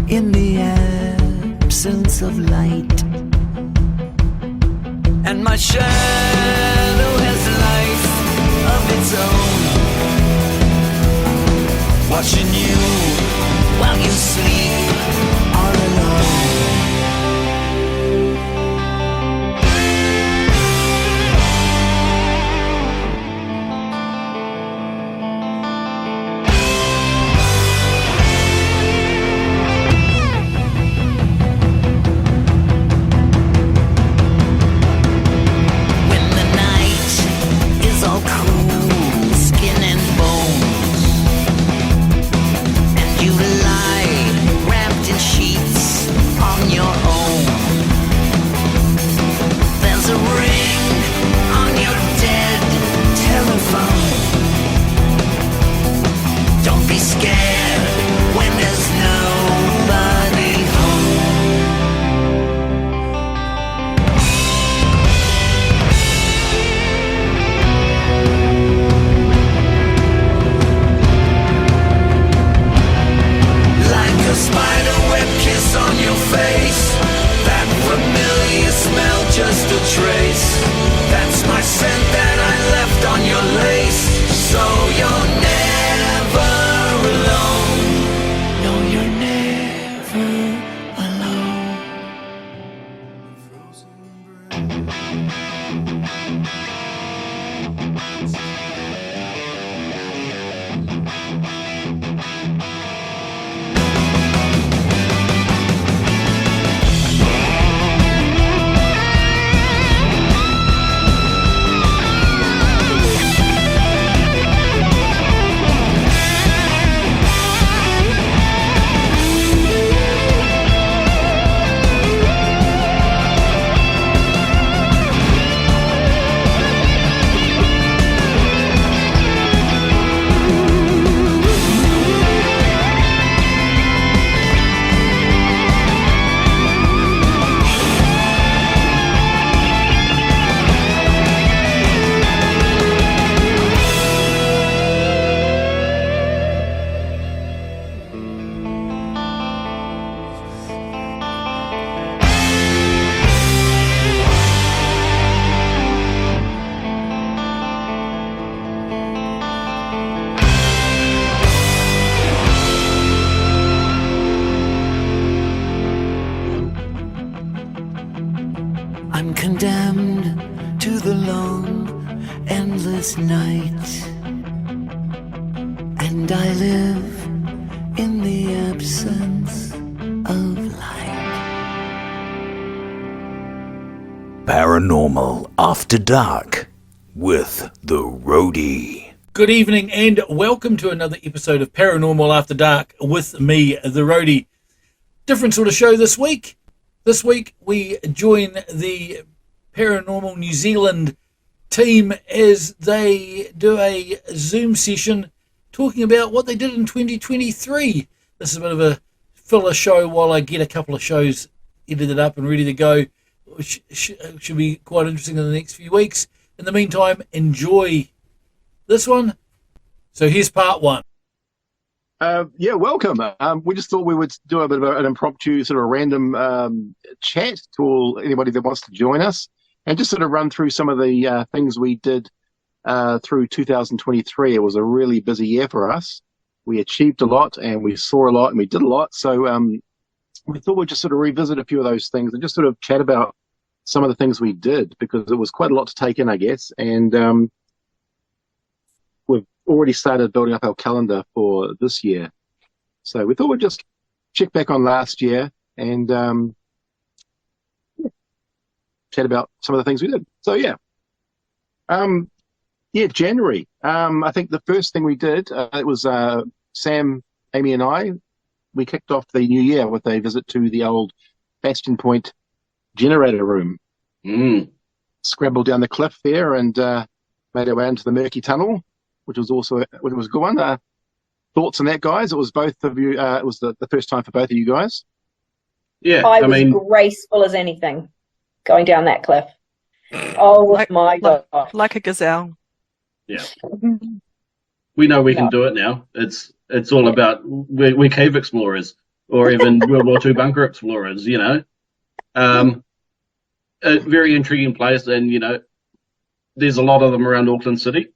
in the absence of light. And my shadow has life of its own, watching you while you sleep all alone. I'm condemned to the long, endless night, and I live in the absence of light. Paranormal After Dark with the Roadie. Good evening and welcome to another episode of Paranormal After Dark with me, the Roadie. Different sort of show this week. This week we join the Paranormal New Zealand team as they do a Zoom session talking about what they did in 2023. This is a bit of a filler show while I get a couple of shows edited up and ready to go, which should be quite interesting in the next few weeks. In the meantime, enjoy this one. So here's part one. Welcome. We just thought we would do a bit of an impromptu, sort of random chat to anybody that wants to join us, and just sort of run through some of the things we did through 2023. It was a really busy year for us. We achieved a lot, and we saw a lot, and we did a lot. So we thought we'd just sort of revisit a few of those things and just sort of chat about some of the things we did, because it was quite a lot to take in, I guess. And we've already started building up our calendar for this year. So we thought we'd just check back on last year and chat about some of the things we did. So January. I think the first thing we did, it was Sam, Amy and I, we kicked off the new year with a visit to the old Bastion Point generator room. Scrambled down the cliff there and made our way into the murky tunnel, which was a good one. Thoughts on that, guys? It was both of you. It was the first time for both of you guys. Yeah, I was graceful as anything going down that cliff. Oh my God. Like a gazelle. Yeah. We know we can do it now. It's all about, we're cave explorers. or even World War II bunker explorers. A very intriguing place, and there's a lot of them around Auckland City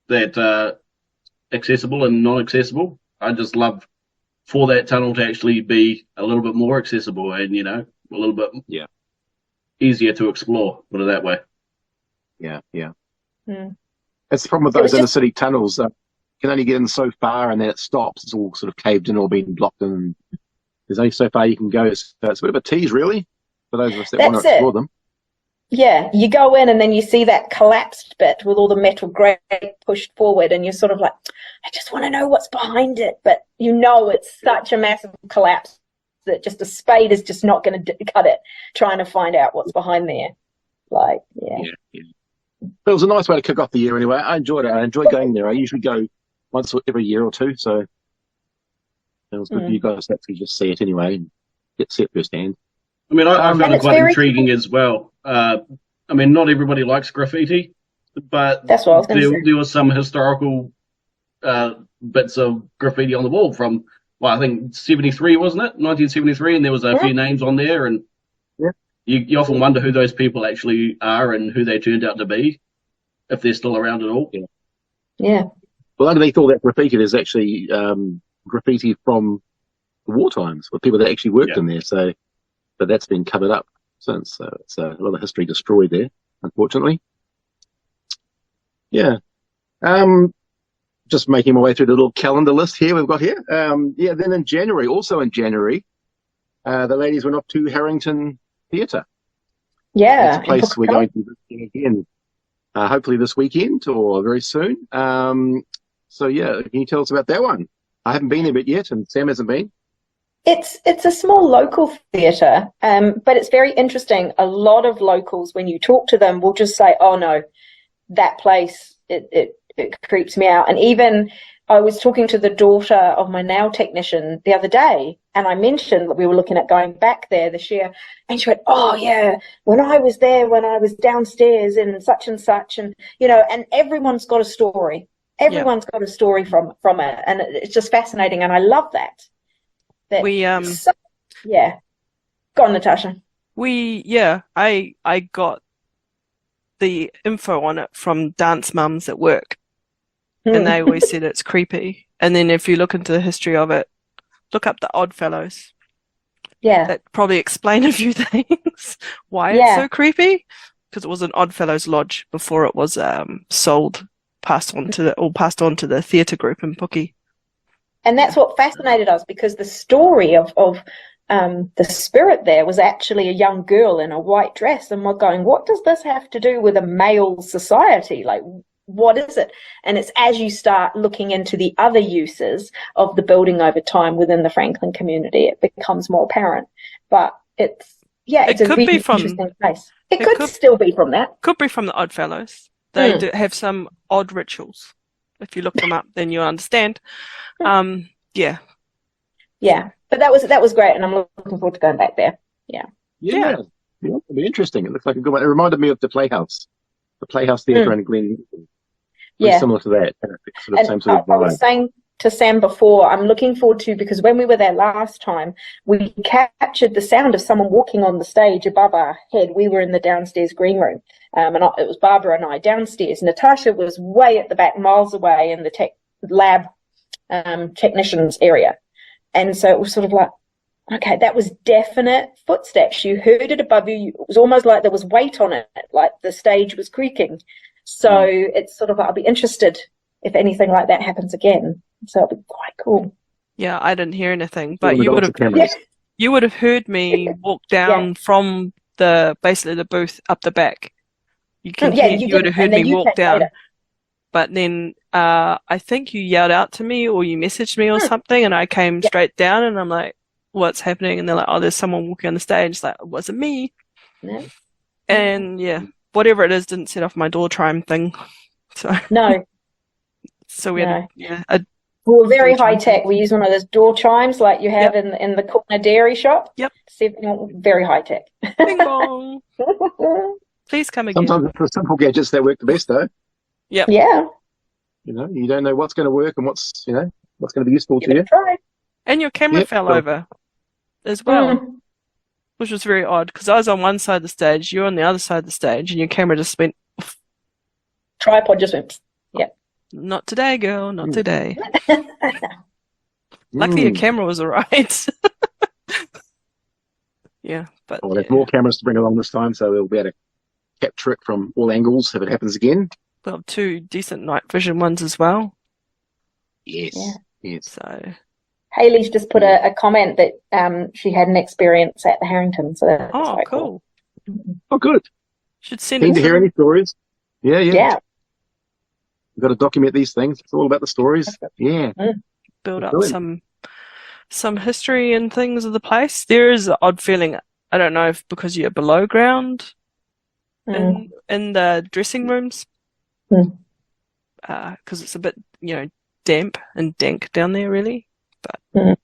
that are accessible and non-accessible. I just love for that tunnel to actually be a little bit more accessible and a little bit easier to explore. Put it that way. Yeah. Mm. That's the problem with those inner city tunnels. You can only get in so far, and then it stops. It's all sort of caved in or being blocked in. There's only so far you can go. So it's a bit of a tease, really, for those of us that want to explore them. Yeah, you go in and then you see that collapsed bit with all the metal grate pushed forward, and you're sort of like, I just want to know what's behind it. But it's such a massive collapse that just a spade is just not going to cut it, trying to find out what's behind there. Yeah. But it was a nice way to kick off the year anyway. I enjoyed it. I enjoy going there. I usually go once every year or two, so it was good for you guys to actually just see it anyway and get to see it firsthand. I mean, I found it quite intriguing as well. I mean, not everybody likes graffiti, but that's what I was going to say. There was some historical bits of graffiti on the wall from, I think 73, wasn't it? 1973, and there was a few names on there, and you often wonder who those people actually are and who they turned out to be, if they're still around at all. Yeah. Well, underneath all that graffiti, there's actually graffiti from the war times with people that actually worked in there. So, but that's been covered up since. So it's a lot of history destroyed there, unfortunately. Yeah. Just making my way through the little calendar list here we've got here. Then in January, the ladies went off to Harrington Theatre. Yeah. It's a place we're going to visit again, hopefully this weekend or very soon. So yeah, can you tell us about that one? I haven't been there yet, and Sam hasn't been. It's a small local theatre, but it's very interesting. A lot of locals, when you talk to them, will just say, "Oh no, that place it creeps me out." And even I was talking to the daughter of my nail technician the other day, and I mentioned that we were looking at going back there this year, and she went, "Oh yeah, when I was there, when I was downstairs in such and such," and and everyone's got a story. Everyone's got a story from it, and it's just fascinating, and I love that. We Go on, Natasha. I got the info on it from dance mums at work, and they always said it's creepy. And then if you look into the history of it, look up the Odd Fellows. Yeah, that probably explain a few things why it's so creepy, because it was an Odd Fellows lodge before it was passed on to the theatre group in Puki. And that's what fascinated us, because the story of the spirit there was actually a young girl in a white dress, and we're going, what does this have to do with a male society? Like, what is it? And it's as you start looking into the other uses of the building over time within the Franklin community, it becomes more apparent. But it's a really interesting place. It could still be from that. Could be from the Odd Fellows. They do have some odd rituals. If you look them up, then you'll understand. Yeah, but that was great, and I'm looking forward to going back there. It'll be interesting. It looks like a good one. It reminded me of the Playhouse Theatre in Glen. Similar to that. Sort of same sort of vibe. I was saying to Sam before, I'm looking forward to, because when we were there last time, we captured the sound of someone walking on the stage above our head. We were in the downstairs green room, and it was Barbara and I downstairs. Natasha was way at the back, miles away in the tech lab technicians area. And so it was sort of like, okay, that was definite footsteps. You heard it above you. It was almost like there was weight on it, like the stage was creaking. So it's sort of, I'll be interested if anything like that happens again. So it'll be quite cool. Yeah, I didn't hear anything, but you would have heard me walk down from basically the booth up the back. You would have heard me walk down. Later. But then I think you yelled out to me, or you messaged me or something, and I came straight down, and I'm like, what's happening? And they're like, oh, there's someone walking on the stage. It's like, it wasn't me. No. And whatever it is didn't set off my door chime thing. So no. So we had we were very high tech. We used one of those door chimes like you have in the corner dairy shop. Yep. Very high tech. Ding dong. Please come again. Sometimes it's the simple gadgets that work the best, though. Yep. Yeah. You don't know what's going to work and what's going to be useful to you. Try. And your camera fell over. as well, which was very odd because I was on one side of the stage, you're on the other side of the stage, and your camera just went. Tripod just went. Yeah. Not today, girl. Not today. Luckily, your camera was alright. Yeah, but there's more cameras to bring along this time, so we'll be able to capture it from all angles if it happens again. Well, 2 decent night vision ones as well. Yes. Yeah. Yes. So Hayley's just put a comment that she had an experience at the Harrington. So that's quite cool. Oh, good. Should send Keen it to hear any stories. Yeah. Yeah. We've got to document these things. It's all about the stories. Yeah. Build up some history and things of the place. There is an odd feeling. I don't know if because you're below ground in the dressing rooms, because it's a bit damp and dank down there, really. But it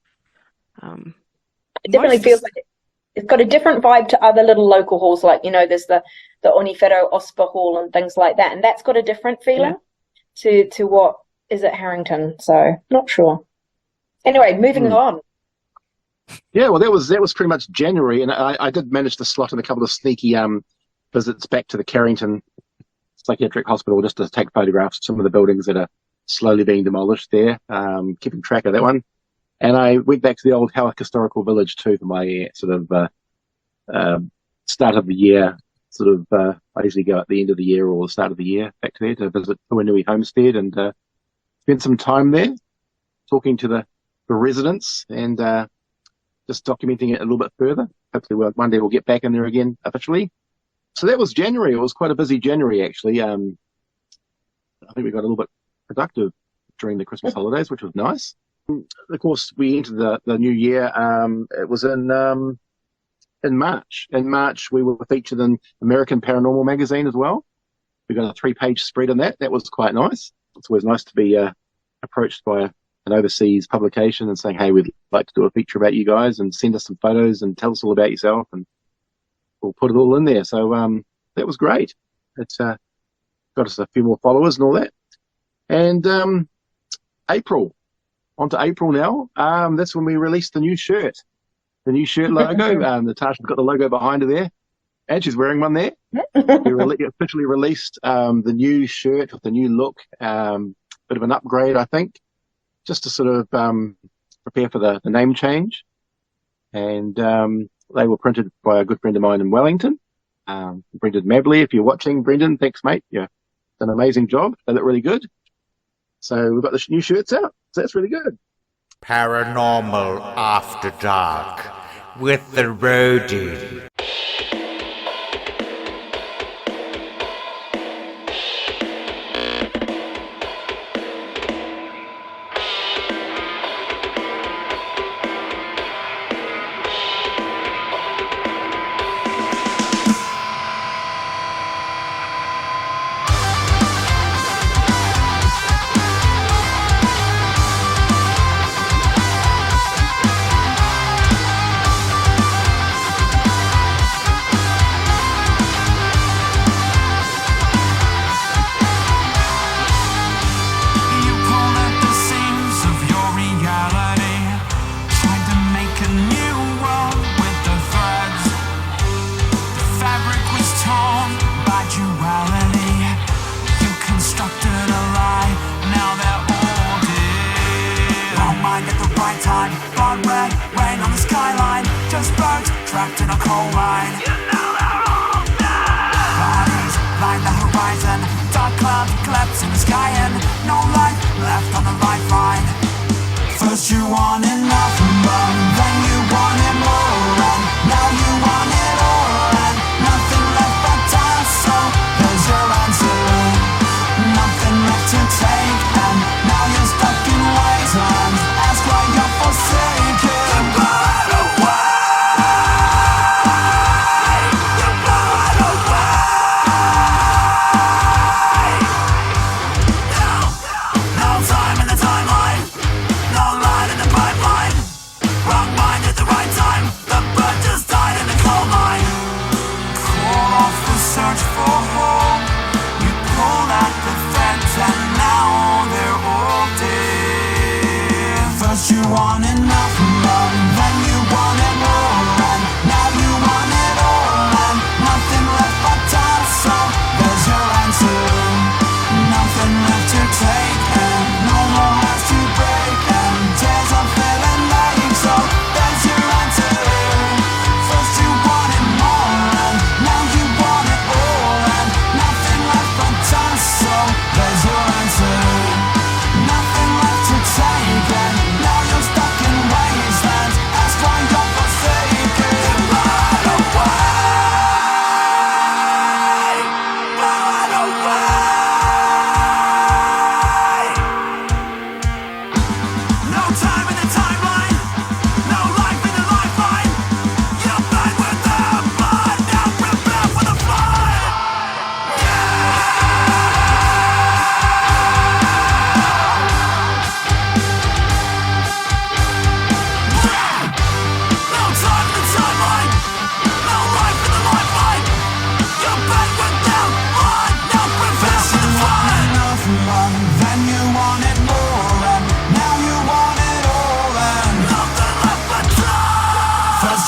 definitely feels like it's got a different vibe to other little local halls, like there's the Onifero Osper Hall and things like that, and that's got a different feeling to what is at Harrington. So not sure. Anyway, moving on. Yeah, well, that was pretty much January, and I did manage to slot in a couple of sneaky visits back to the Carrington Psychiatric Hospital just to take photographs of some of the buildings that are slowly being demolished there, keeping track of that one. And I went back to the old Howick Historical Village too for my sort of start of the year. I usually go at the end of the year or the start of the year back to there to visit Puanui Homestead and spend some time there talking to the residents and just documenting it a little bit further. Hopefully one day we'll get back in there again officially. So that was January. It was quite a busy January, actually. I think we got a little bit productive during the Christmas holidays, which was nice. Of course, we entered the new year. It was in March. In March, we were featured in American Paranormal magazine as well. We got a 3-page spread on that. That was quite nice. It's always nice to be approached by an overseas publication and saying, hey, we'd like to do a feature about you guys and send us some photos and tell us all about yourself, and we'll put it all in there. So that was great. It's got us a few more followers and all that. And April, on to April now. That's when we released the new shirt logo. Natasha's got the logo behind her there, and she's wearing one there. We officially released the new shirt with the new look, bit of an upgrade, I think, just to sort of prepare for the name change. And they were printed by a good friend of mine in Wellington, Brendan Mabley. If you're watching, Brendan, thanks, mate. You've done an amazing job. They look really good. So we've got the new shirts out. So that's really good. Paranormal After Dark with the Roadie. Trapped in a coal mine. You know they're all dead. Bodies line the horizon. Dark clouds collapse in the sky and no light left on the lifeline. First you wanted nothing, but then you wanted more, and now you want it all, and nothing left but time. So there's your answer. Nothing left to take, and now you're stuck in wasteland. Ask why you're forsaken. Wrong mind.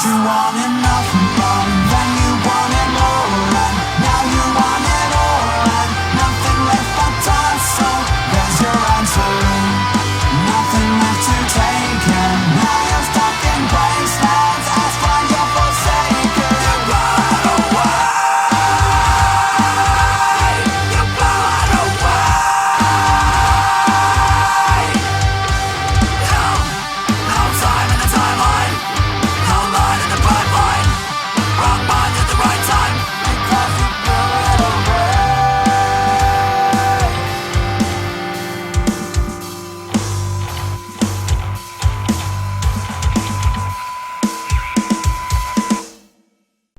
You wanted nothing more, then you wanted more, and now you want it all, and nothing left but dust. So there's your answer. Nothing left to take, and now you're stuck in wastelands as far you're forsaken. You blow it away. You blow it away. No time in the timeline. No line in the pipeline. Wrong mind at the right time. Because you blew it away.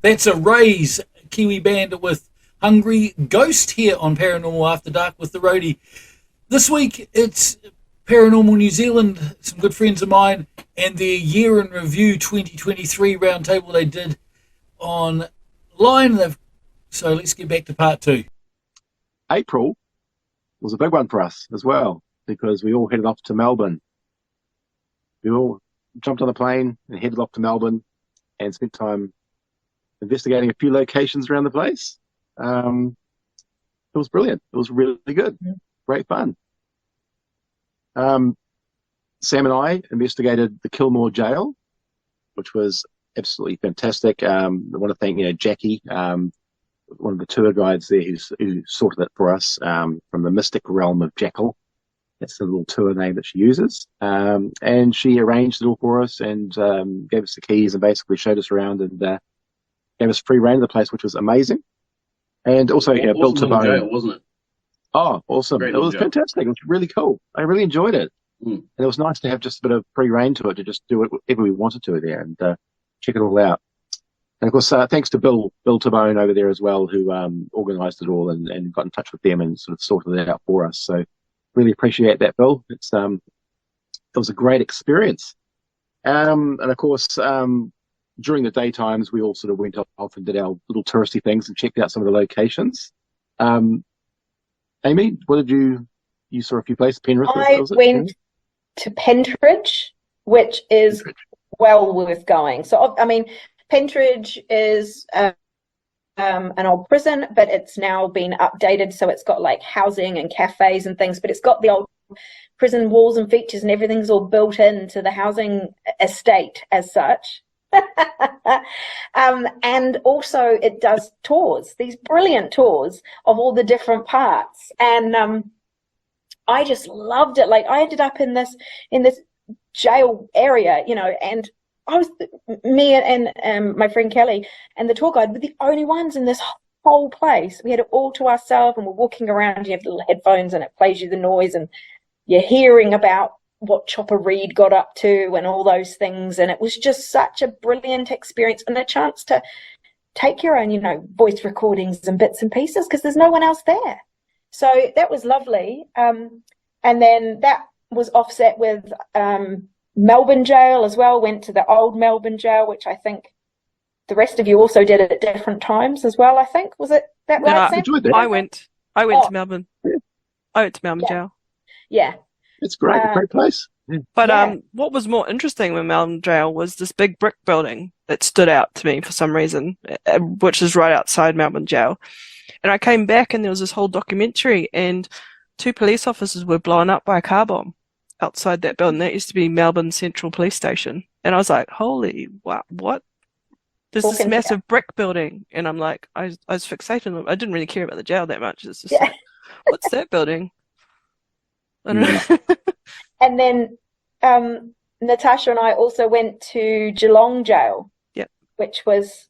That's a Raise Kiwi band with Hungry Ghost here on Paranormal After Dark with the Roadie. This week it's Paranormal New Zealand, some good friends of mine, and their Year in Review 2023 roundtable they did online. So let's get back to part 2. April was a big one for us as well because we all headed off to Melbourne. We all jumped on a plane and headed off to Melbourne and spent time investigating a few locations around the place. It was brilliant. It was really good. Great fun. Sam and I investigated the Kilmore Jail, which was absolutely fantastic. I want to thank Jackie, one of the tour guides there who sorted it for us from the mystic realm of Jackal. That's the little tour name that she uses. And she arranged it all for us and gave us the keys and basically showed us around and gave us free reign of the place, which was amazing. And also, Awesome built to little bone. jail, wasn't it? Oh, awesome. Great It little was jail. fantastic. It was really cool. I really enjoyed it. And it was nice to have just a bit of free reign to it, to just do whatever we wanted to there and check it all out. And of course, thanks to Bill Tabone over there as well, who organised it all and got in touch with them and sort of sorted it out for us. So really appreciate that, Bill. It was a great experience. And of course, during the daytimes, we all sort of went off and did our little touristy things and checked out some of the locations. Amy, what did you saw a few places? Penrith? I went to Pentridge, which is well worth going. So, I mean, Pentridge is an old prison, but it's now been updated. So it's got like housing and cafes and things, but it's got the old prison walls and features and everything's all built into the housing estate as such. And also it does tours, these brilliant tours of all the different parts. And I just loved it. Like I ended up in this jail area, and me and my friend Kelly and the tour guide were the only ones in this whole place. We had it all to ourselves and we're walking around. You have little headphones and it plays you the noise and you're hearing about what Chopper Read got up to and all those things. And it was just such a brilliant experience and a chance to take your own, voice recordings and bits and pieces because there's no one else there. So that was lovely. And then that was offset with Melbourne Jail as well. Went to the old Melbourne Jail, which I think the rest of you also did it at different times as well, I think. Was it that right, Sam? I went to Melbourne. Yeah. I went to Melbourne Jail. Yeah. It's great, great place. Yeah. But what was more interesting with Melbourne Jail was this big brick building that stood out to me for some reason, which is right outside Melbourne Jail. And I came back and there was this whole documentary and 2 police officers were blown up by a car bomb outside that building. That used to be Melbourne Central Police Station. And I was like, holy, wow, what? There's this massive brick building. And I'm like, I was fixated on it. I didn't really care about the jail that much. It's just like, what's that building? I don't know. And then Natasha and I also went to Geelong Jail, which was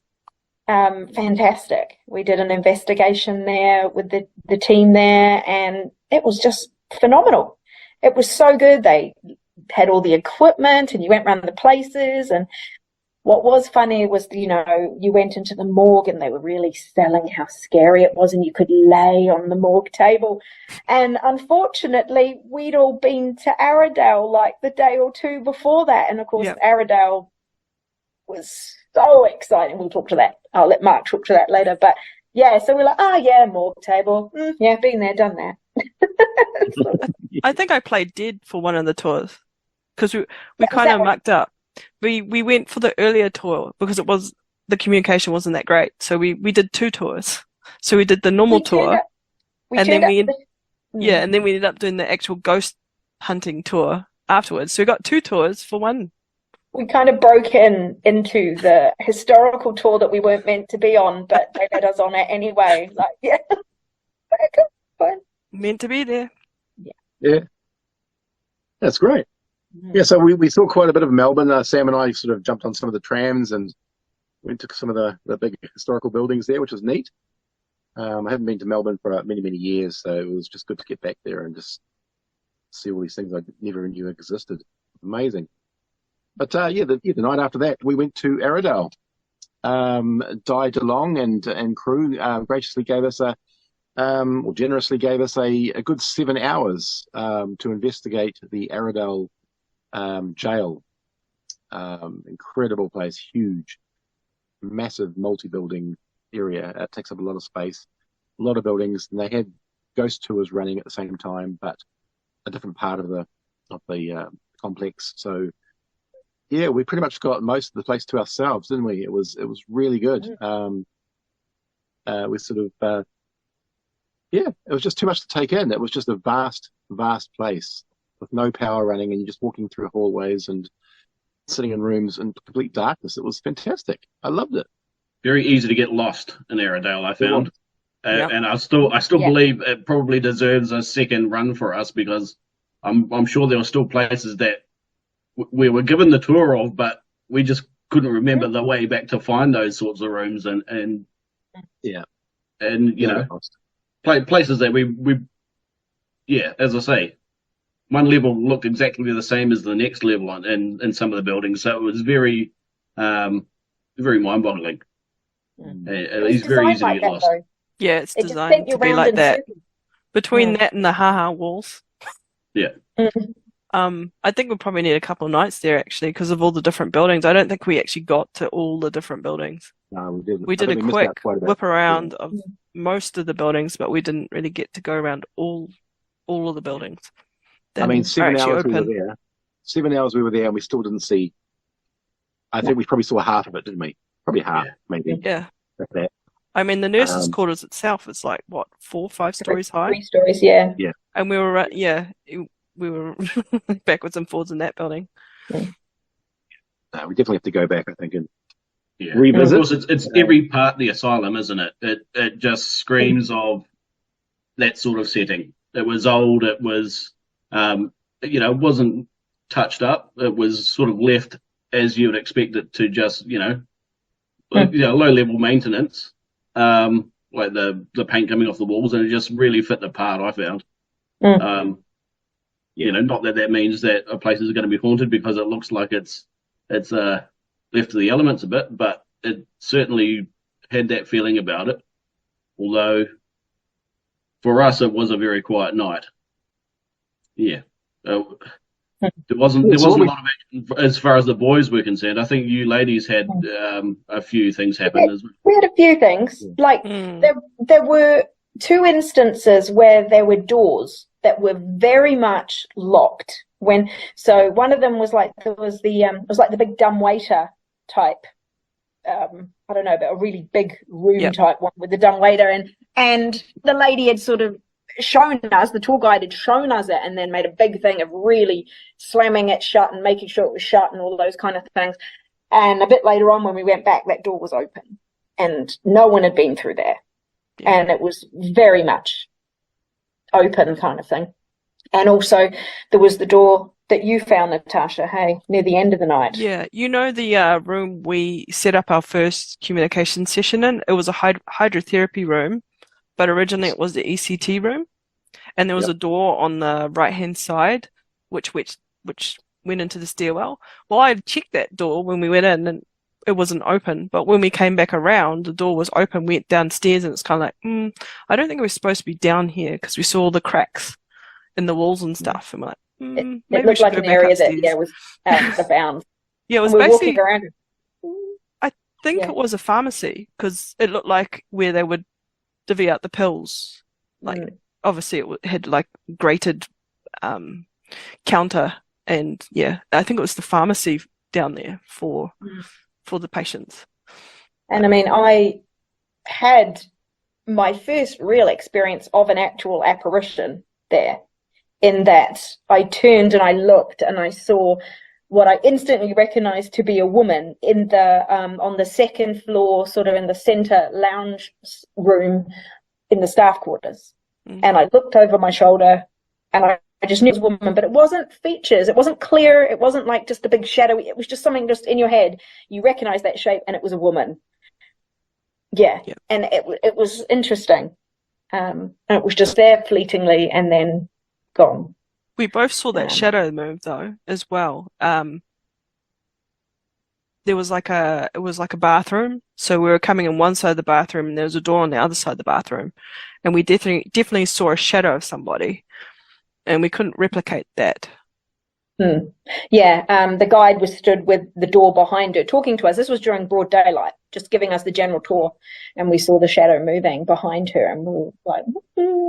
fantastic. We did an investigation there with the team there, and it was just phenomenal. It was so good. They had all the equipment, and you went around the places. And what was funny was, you went into the morgue, and they were really selling how scary it was, and you could lay on the morgue table. And unfortunately, we'd all been to Arrowdale like the day or two before that, and of course, Arrowdale was so exciting. We'll talk to that. I'll let Mark talk to that later. But yeah, so we're like, morgue table. Yeah, been there, done that. I think I played dead for one of the tours because we kind of mucked up. We went for the earlier tour because the communication wasn't that great. So we did 2 tours. So we did the normal tour, and then we ended up doing the actual ghost hunting tour afterwards. So we got 2 tours for one. We kind of broke into the historical tour that we weren't meant to be on, but they let us on it anyway. Like, yeah, fun. Meant to be there. Yeah, that's great. Yeah, so we saw quite a bit of Melbourne. Sam and I sort of jumped on some of the trams and went to some of the big historical buildings there, which was neat. I haven't been to Melbourne for many, many years, so it was just good to get back there and just see all these things I never knew existed. Amazing. But the night after that, we went to Arrowdale. Di DeLong and crew graciously gave us generously gave us a good 7 hours to investigate the Arrowdale jail. Incredible place, huge, massive multi-building area. It takes up a lot of space, a lot of buildings, and they had ghost tours running at the same time, but a different part of the complex. So yeah, we pretty much got most of the place to ourselves, didn't we? It was really good. We sort of it was just too much to take in. It was just a vast place with no power running, and you're just walking through hallways and sitting in rooms in complete darkness. It was fantastic. I loved it. Very easy to get lost in Arrowdale, I found. Yep. And I still believe it probably deserves a second run for us, because I'm sure there were still places that we were given the tour of, but we just couldn't remember the way back to find those sorts of rooms and you know, places that we as I say, one level looked exactly the same as the next level in some of the buildings, so it was very mind-boggling. It's very easy to get lost. Yeah, it's designed to be like that. Between that and the ha-ha walls. Yeah. I think we'll probably need a couple of nights there, actually, because of all the different buildings. I don't think we actually got to all the different buildings. No, we didn't. We did a quick whip around of most of the buildings, but we didn't really get to go around all of the buildings. I mean, 7 hours we were there. 7 hours we were there, and we still didn't see. I think we probably saw half of it, didn't we? Probably half, maybe. Yeah. Like that. I mean, the nurses' quarters itself is like, what, 4 or 5 stories high? 3 stories, yeah. Yeah. And we were, we were backwards and forwards in that building. We definitely have to go back, I think, and revisit. Of course, it's every part of the asylum, isn't it? It just screams of that sort of setting. It was old. It was, it wasn't touched up. It was sort of left as you would expect it to, just, low-level maintenance, like the paint coming off the walls, and it just really fit the part, I found. Not that means that a place is going to be haunted, because it looks like it's left to the elements a bit, but it certainly had that feeling about it. Although for us, it was a very quiet night. Yeah, there wasn't a lot of action as far as the boys were concerned. I think you ladies had a few things happen as well. We had a few things. Like there were 2 instances where there were doors that were very much locked. So one of them was like it was like the big dumbwaiter type. I don't know, but a really big room type one with the dumbwaiter, and the lady had sort of shown us, the tour guide had shown us it, and then made a big thing of really slamming it shut and making sure it was shut and all those kind of things. And a bit later on, when we went back, that door was open, and no one had been through there, and it was very much open kind of thing. And also there was the door that you found, Natasha, near the end of the night. Yeah, the room we set up our first communication session in, it was a hydrotherapy room, but originally it was the ECT room, and there was a door on the right-hand side which went into the stairwell. Well, I checked that door when we went in, and it wasn't open, but when we came back around, the door was open. We went downstairs, and it's kind of like, I don't think it was supposed to be down here, because we saw the cracks in the walls and stuff, and we're like, it looked like an area upstairs. That was out of bounds. Yeah, it was basically around. I think it was a pharmacy, because it looked like where they would divvy out the pills. Like obviously it had like grated counter, and I think it was the pharmacy down there for the patients. And I mean, I had my first real experience of an actual apparition there, in that I turned and I looked and I saw what I instantly recognized to be a woman in the on the second floor, sort of in the center lounge room in the staff quarters. And I looked over my shoulder and I just knew it was a woman, but it wasn't features, it wasn't clear, it wasn't like just a big shadow, it was just something just in your head. You recognize that shape and it was a woman. Yeah. And it was interesting. It was just there fleetingly and then gone. We both saw that shadow move though as well. There was like it was like a bathroom, so we were coming in one side of the bathroom and there was a door on the other side of the bathroom, and we definitely saw a shadow of somebody, and we couldn't replicate that. Yeah, the guide was stood with the door behind her talking to us. This was during broad daylight, just giving us the general tour, and we saw the shadow moving behind her, and we were like,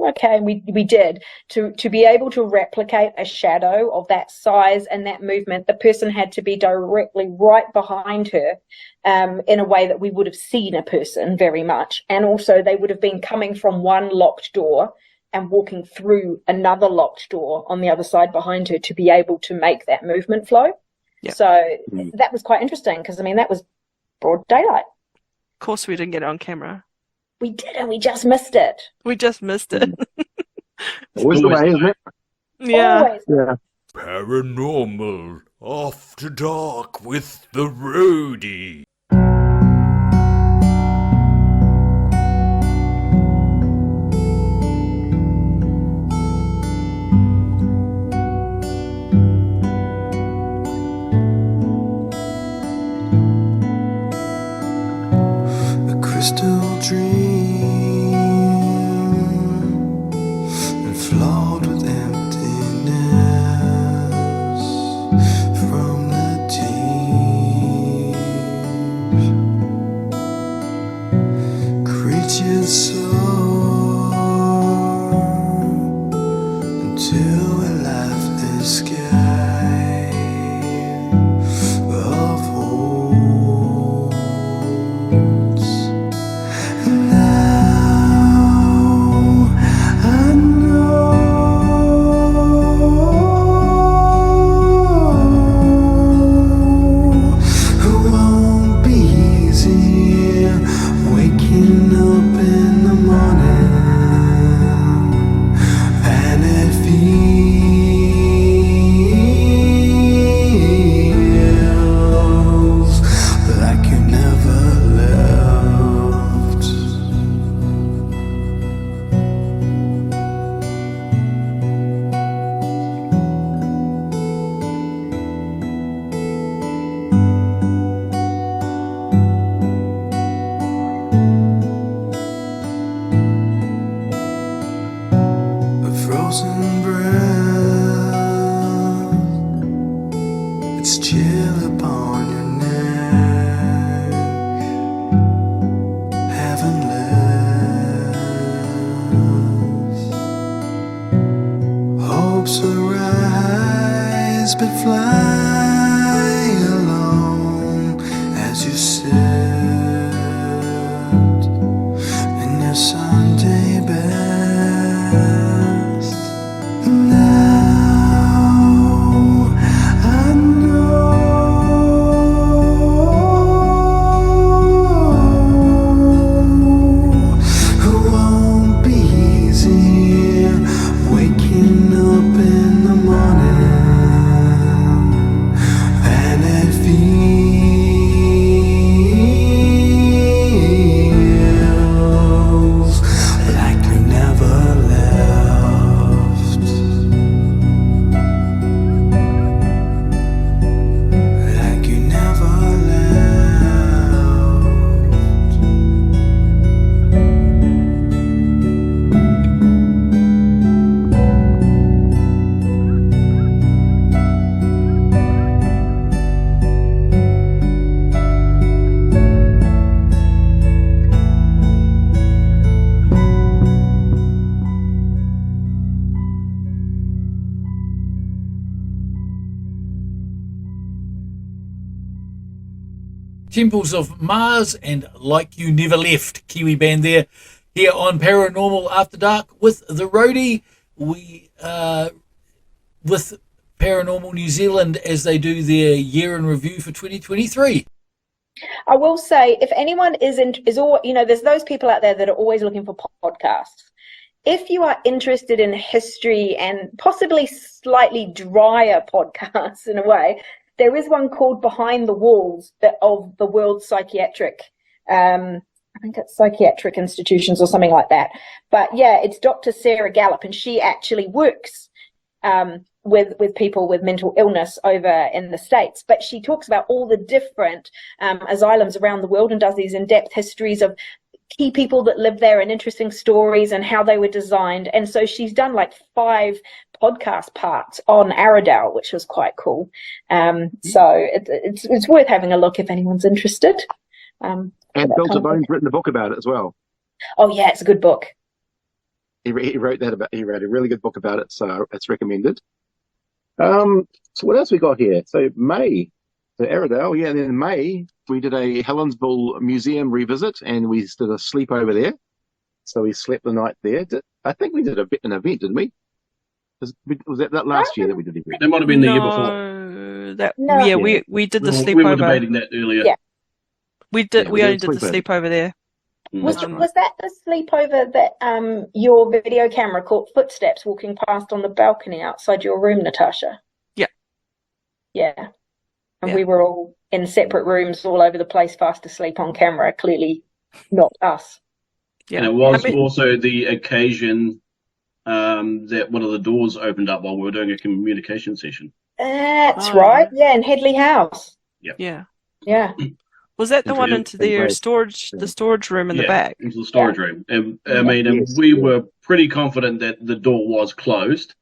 okay, and we did. To be able to replicate a shadow of that size and that movement, the person had to be directly right behind her, in a way that we would have seen a person very much, and also they would have been coming from one locked door and walking through another locked door on the other side behind her to be able to make that movement flow. Yep. So that was quite interesting, because I mean, that was broad daylight. Of course we didn't get it on camera. We didn't, we just missed it. We just missed it. Always the way, isn't it? Yeah. Always. Yeah. Paranormal After Dark with the Roadie. Crystal dream and flawed with emptiness from the deep. Creatures soar until a lifeless sky of hope. Waking up in the morning. Temples of Mars and Like You Never Left, Kiwi band there, here on Paranormal After Dark with the Roadie. We with Paranormal New Zealand as they do their year in review for 2023. I will say, if anyone is all, there's those people out there that are always looking for podcasts. If you are interested in history and possibly slightly drier podcasts in a way, there is one called Behind the Walls of the World Psychiatric. I think it's Psychiatric Institutions or something like that. But yeah, it's Dr. Sarah Gallup, and she actually works with people with mental illness over in the States. But she talks about all the different asylums around the world and does these in-depth histories of key people that live there and interesting stories and how they were designed. And so she's done like 5 podcast parts on Arrowdale, which was quite cool. So it's worth having a look if anyone's interested. And Bill Tabone's written a book about it as well. Oh yeah, it's a good book. He wrote a really good book about it, so it's recommended. So what else we got here? So May, so Arrowdale, yeah. And then in May we did a Helensville Museum revisit, and we did a sleepover there. So we slept the night there. I think we did an event, didn't we? Was that last year that we did the event? That might have been the year before. Yeah, we did the sleepover. We were debating that earlier. Yeah. We only did the sleepover there. Was that the sleepover that your video camera caught footsteps walking past on the balcony outside your room, Natasha? Yeah. Yeah. And we were all in separate rooms all over the place, fast asleep on camera, clearly not us. Yeah. And it was also the occasion that one of the doors opened up while we were doing a communication session. That's right. Yeah, in Headley House. Yeah. Yeah. Was that the one into the storage room in the back? Into the storage room. And, we were pretty confident that the door was closed.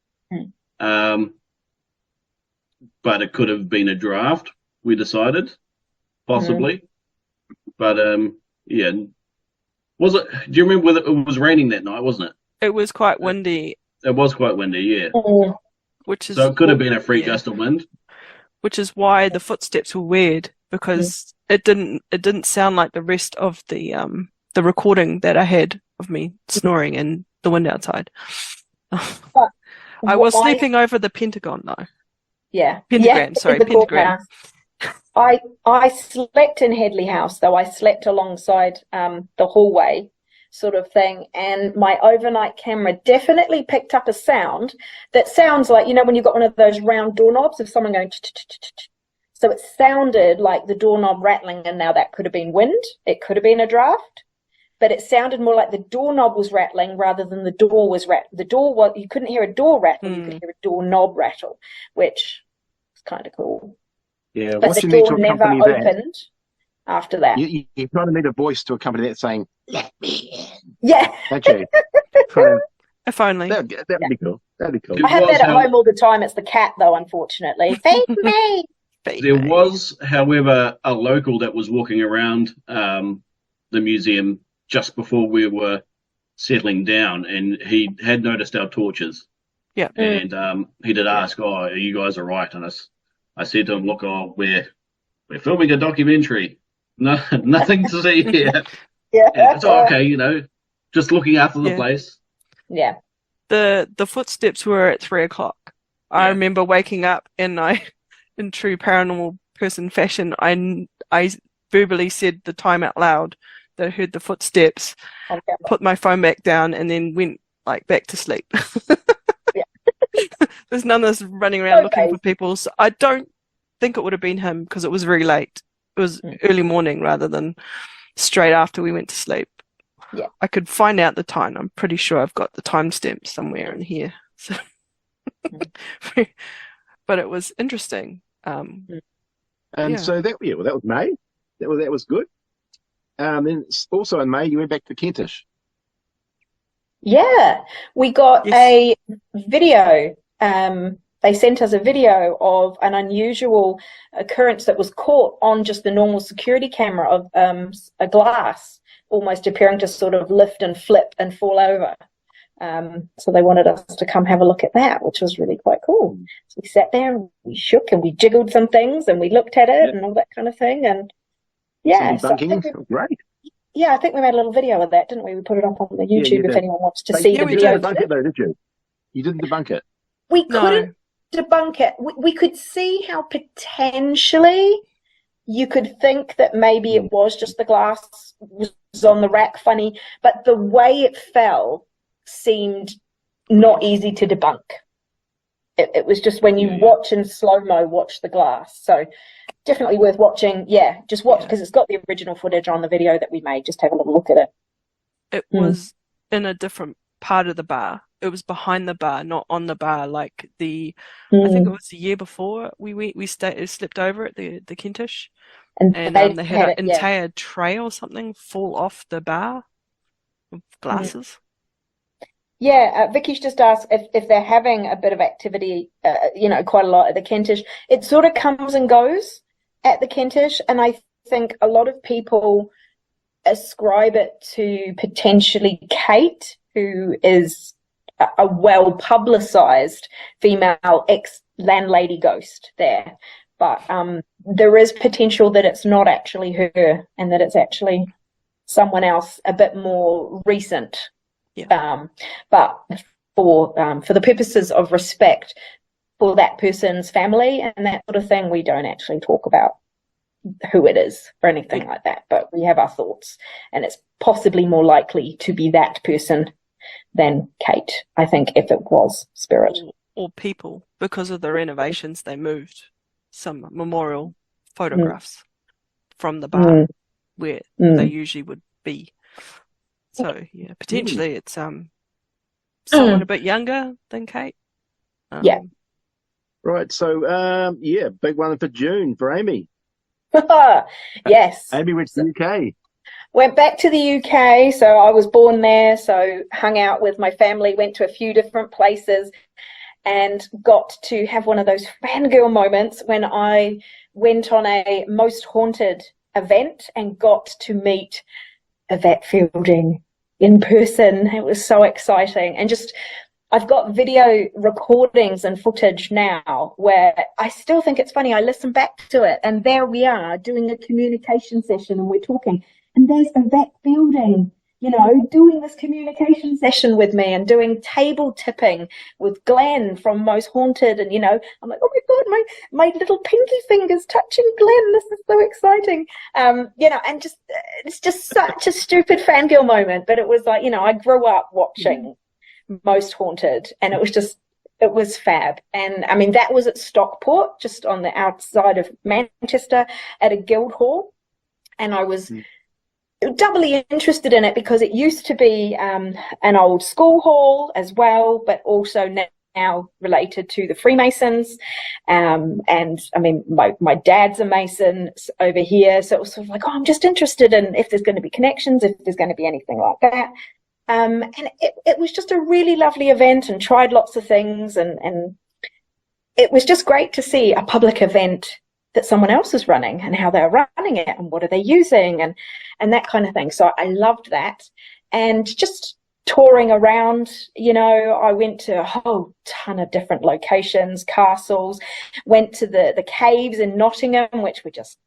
But it could have been a draft, we decided, possibly. But, yeah. Was it? Do you remember whether it was raining that night, wasn't it? It was quite windy. It was quite windy, yeah. So it could have been a free gust of wind. Which is why the footsteps were weird, because it didn't sound like the rest of the recording that I had of me snoring in the wind outside. I was sleeping over the Pentagon though. Yeah. Pentagram, sorry, Pentagram. I slept in Headley House, though. I slept alongside the hallway sort of thing, and my overnight camera definitely picked up a sound that sounds like, when you've got one of those round doorknobs of someone going. So it sounded like the doorknob rattling, and now that could have been wind. It could have been a draft, but it sounded more like the doorknob was rattling rather than the door was rattling. You couldn't hear a door rattle, you could hear a doorknob rattle, which is kind of cool. Yeah, but the door never opened after that. You're trying to need a voice to accompany that saying, "Let me in." Yeah. Okay. If only. That'd be cool. That'd be cool. I have that at home all the time. It's the cat, though, unfortunately. Feed me. There was, however, a local that was walking around the museum just before we were settling down, and he had noticed our torches. Yeah. And he did ask, are you guys all right? And I said to him, look, we're filming a documentary. No, nothing to see here. Yeah. And it's okay, just looking after the place. Yeah. The footsteps were at 3:00. I remember waking up, and in true paranormal person fashion, I verbally said the time out loud that I heard the footsteps, put my phone back down, and then went back to sleep. There's none of this running around looking for people. So I don't think it would have been him, because it was very late. It was early morning rather than straight after we went to sleep. Yeah. I could find out the time. I'm pretty sure I've got the timestamp somewhere in here. So but it was interesting. So that was May. That was good. Then also in May you went back to Kentish. Yeah, we got a video. They sent us a video of an unusual occurrence that was caught on just the normal security camera of a glass almost appearing to sort of lift and flip and fall over. So they wanted us to come have a look at that, which was really quite cool. So we sat there and we shook and we jiggled some things and we looked at it and all that kind of thing. And Yeah, some debunking. Great. I think we made a little video of that, didn't we? We put it up on the YouTube if anyone wants to But see the you video. didn't debunk it though, did you? You didn't debunk it. We couldn't debunk it. We could see how potentially you could think that maybe it was just the glass was on the rack funny, but the way it fell seemed not easy to debunk. It was just when you watch in slow-mo, watch the glass. So definitely worth watching. Yeah, just watch because it's got the original footage on the video that we made. Just have a little look at it. It was in a different part of the bar. It was behind the bar, not on the bar. Like I think it was the year before we slept over at the Kentish, and they had an entire tray or something fall off the bar of glasses. Yeah, Vicky's just asked if they're having a bit of activity, quite a lot at the Kentish. It sort of comes and goes at the Kentish, and I think a lot of people ascribe it to potentially Kate, who is a well-publicized female ex-landlady ghost there. But there is potential that it's not actually her and that it's actually someone else a bit more recent. Yeah. But for the purposes of respect for that person's family and that sort of thing, we don't actually talk about who it is or anything like that. But we have our thoughts, and it's possibly more likely to be that person than Kate, I think, if it was spirit. Or people, because of the renovations, they moved some memorial photographs from the bar where they usually would be. So yeah, potentially it's someone a bit younger than Kate. Right. So big one for June for Amy. Yes. Amy went to the UK. Went back to the UK. So I was born there. So hung out with my family, went to a few different places, and got to have one of those fangirl moments when I went on a Most Haunted event and got to meet Yvette Fielding in person. It was so exciting. And just, I've got video recordings and footage now where I still think it's funny. I listen back to it, and there we are doing a communication session, and we're talking, and there's Yvette Fielding, doing this communication session with me and doing table tipping with Glenn from Most Haunted. And, I'm like, oh my God, my little pinky fingers touching Glenn. This is so exciting. And just, it's just such a stupid fangirl moment. But it was like, I grew up watching Most Haunted, and it was fab. And I mean, that was at Stockport, just on the outside of Manchester at a guild hall. And I was doubly interested in it because it used to be an old school hall as well, but also now related to the Freemasons. And I mean, my dad's a Mason over here, so it was sort of like, I'm just interested in if there's going to be connections, if there's going to be anything like that. And it was just a really lovely event, and tried lots of things, and it was just great to see a public event that someone else is running and how they're running it and what are they using and that kind of thing. So I loved that. And just touring around, I went to a whole ton of different locations, castles, went to the caves in Nottingham, which were just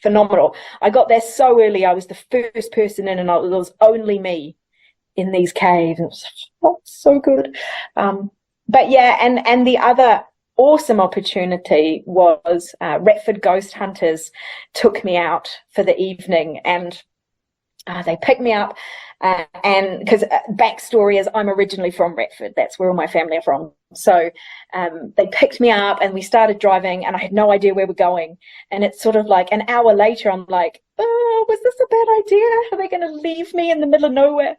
phenomenal. I got there so early. I was the first person in, and it was only me in these caves. It was so good. But yeah, and the other awesome opportunity was Retford Ghost Hunters took me out for the evening, and they picked me up, and because backstory is I'm originally from Retford, that's where all my family are from. So they picked me up and we started driving, and I had no idea where we're going. And it's sort of like an hour later, I'm like, oh, was this a bad idea? Are they going to leave me in the middle of nowhere?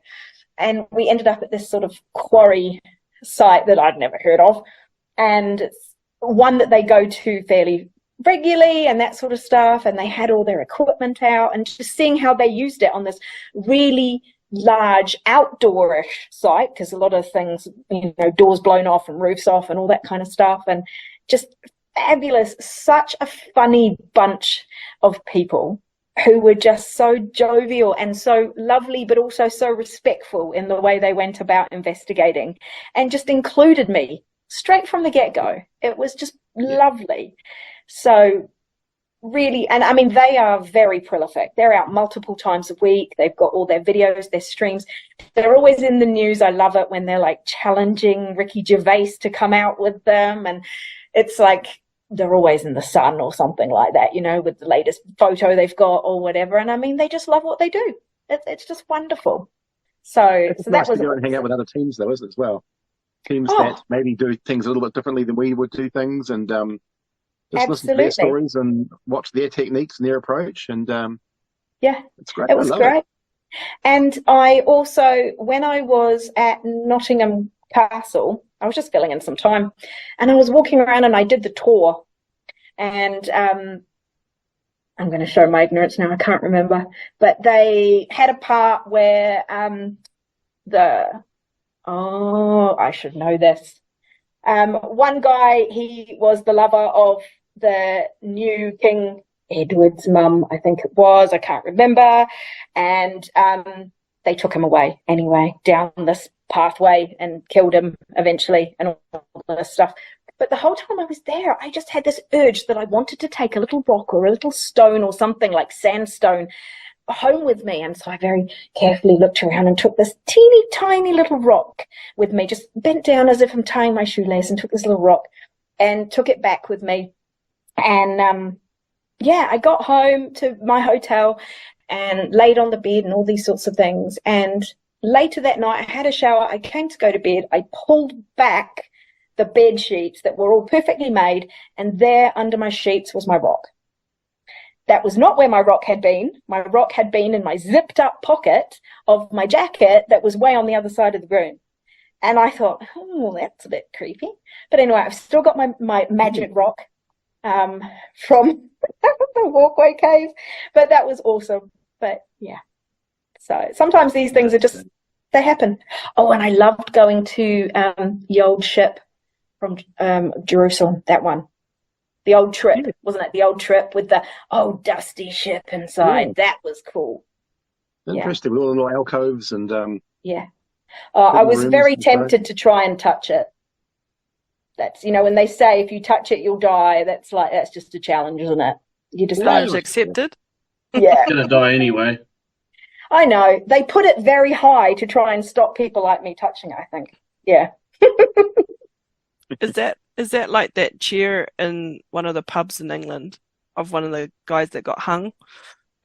And we ended up at this sort of quarry site that I'd never heard of, and it's one that they go to fairly regularly and that sort of stuff. And they had all their equipment out, and just seeing how they used it on this really large outdoorish site, because a lot of things, doors blown off and roofs off and all that kind of stuff, and just fabulous. Such a funny bunch of people who were just so jovial and so lovely, but also so respectful in the way they went about investigating, and just included me straight from the get-go. It was just lovely. So really, and I mean, they are very prolific. They're out multiple times a week. They've got all their videos, their streams. They're always in the news. I love it when they're like challenging Ricky Gervais to come out with them. And it's like they're always in the Sun or something like that, with the latest photo they've got or whatever. And I mean, they just love what they do. It's just wonderful. So it's nice that was to go and hang out with other teams, though, isn't it, as well? Teams that maybe do things a little bit differently than we would do things, and just listen to their stories and watch their techniques and their approach. And it's great. It was great. And I also, when I was at Nottingham Castle, I was just filling in some time, and I was walking around and I did the tour. And I'm going to show my ignorance now. I can't remember, but they had a part where I should know this. One guy, he was the lover of the new King Edward's mum, I think it was. I can't remember. And they took him away anyway, down this pathway, and killed him eventually and all this stuff. But the whole time I was there, I just had this urge that I wanted to take a little rock or a little stone or something like sandstone home with me. And so I very carefully looked around and took this teeny tiny little rock with me, just bent down as if I'm tying my shoelace, and took this little rock and took it back with me. And I got home to my hotel and laid on the bed and all these sorts of things. And later that night, I had a shower. I came to go to bed. I pulled back the bed sheets that were all perfectly made, and there under my sheets was my rock. That was not where my rock had been. My rock had been in my zipped up pocket of my jacket that was way on the other side of the room. And I thought, that's a bit creepy. But anyway, I've still got my magic rock from the walkway cave. But that was awesome. But yeah. So sometimes these things are just, they happen. Oh, and I loved going to the old ship from Jerusalem, that one. The old trip, wasn't it? The old trip with the old dusty ship inside. Yeah. That was cool. Interesting, with all the little alcoves and I was very tempted to try and touch it. That's, when they say if you touch it you'll die, that's just a challenge, isn't it? You just challenge accepted. Yeah. Gonna die anyway. I know. They put it very high to try and stop people like me touching it, I think. Yeah. Is that like that chair in one of the pubs in England of one of the guys that got hung?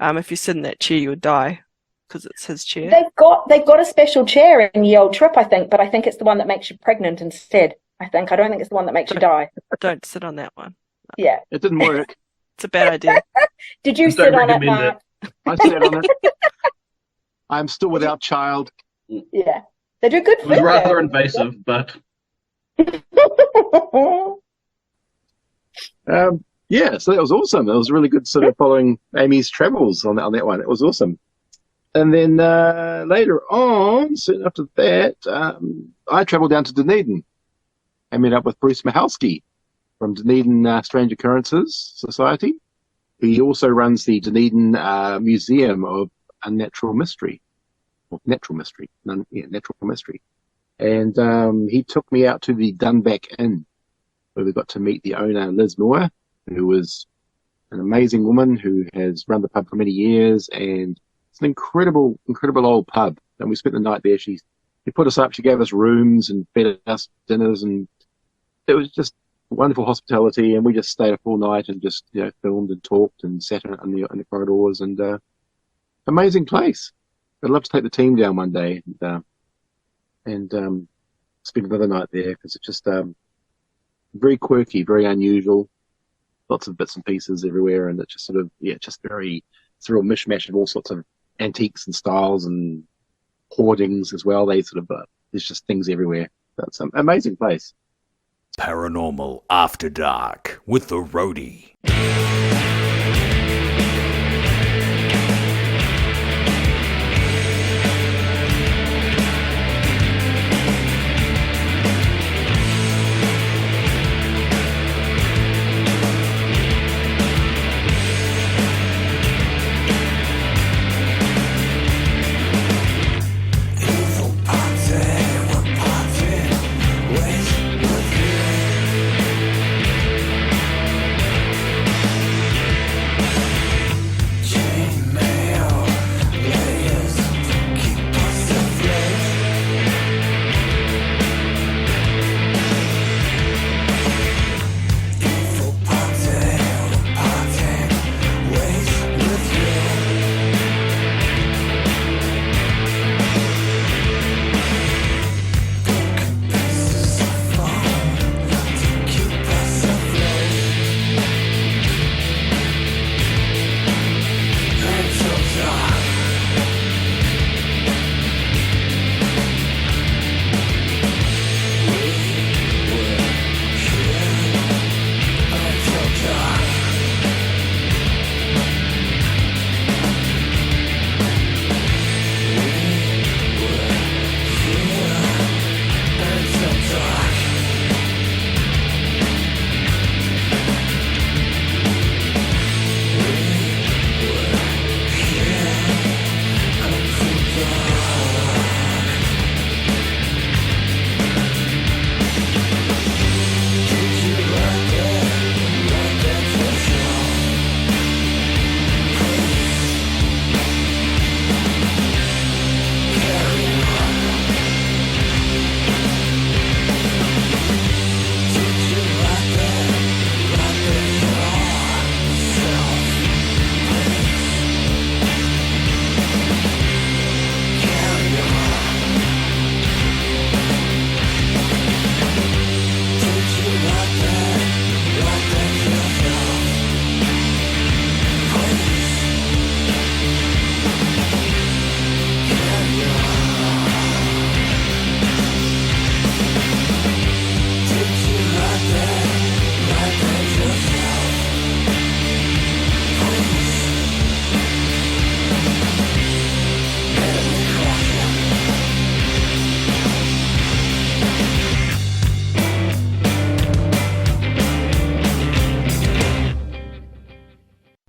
If you sit in that chair, you would die because it's his chair. They've got a special chair in the old trip, I think, but I think it's the one that makes you pregnant instead. I don't think it's the one that makes you die. Don't sit on that one. No. Yeah, it didn't work. It's a bad idea. Did you sit on it, Mark? I sat on it. I'm still without child. Yeah, they do good food. It was rather invasive, but. So that was awesome. It was really good sort of following Amy's travels on that one. It was awesome. And then later on, soon after that, I travelled down to Dunedin and met up with Bruce Mahalski from Dunedin Strange Occurrences Society. He also runs the Dunedin Museum of Natural Mystery. And he took me out to the Dunback Inn, where we got to meet the owner, Liz Moore, who was an amazing woman who has run the pub for many years, and it's an incredible old pub. And we spent the night there. She put us up. She gave us rooms and fed us dinners, and it was just wonderful hospitality. And we just stayed a full night and just filmed and talked and sat in the corridors, and amazing place. I'd love to take the team down one day and spend another night there, because it's just very quirky, very unusual, lots of bits and pieces everywhere, and it's just sort of it's a real mishmash of all sorts of antiques and styles and hoardings as well. They sort of there's just things everywhere. That's an amazing place. Paranormal After Dark with the Roadie.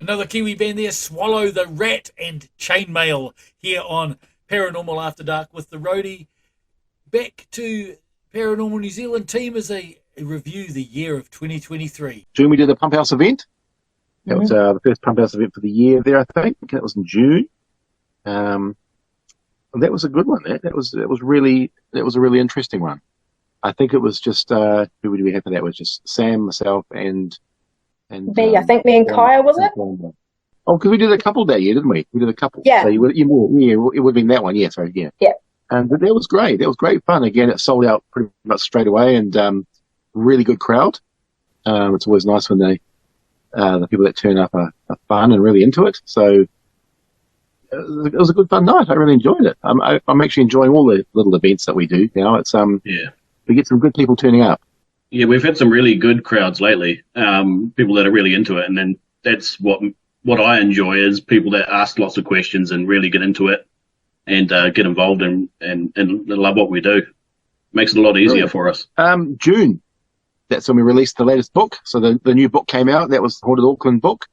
Another Kiwi band there, Swallow the Rat and Chainmail, here on Paranormal After Dark with the Roadie. Back to Paranormal New Zealand team as they review the year of 2023. June, we did a Pump House event. That was the first Pump House event for the year there, I think. That was in June. That was a good one. That was a really interesting one. I think it was just who would we have for that? It was just Sam, myself, and me. I think me and Kaya, was it? Oh, because we did a couple that year, didn't we? We did a couple. Yeah. So it would have been that one. Yeah, sorry. Yeah. Yeah. And that was great. That was great fun. Again, it sold out pretty much straight away, and really good crowd. It's always nice when the people that turn up are fun and really into it. So it was a good fun night. I really enjoyed it. I'm actually enjoying all the little events that we do now. It's we get some good people turning up. Yeah, we've had some really good crowds lately. People that are really into it, and then that's what I enjoy is people that ask lots of questions and really get into it and get involved and love what we do. Makes it a lot easier for us. June, that's when we released the latest book. So the new book came out. That was the Haunted Auckland book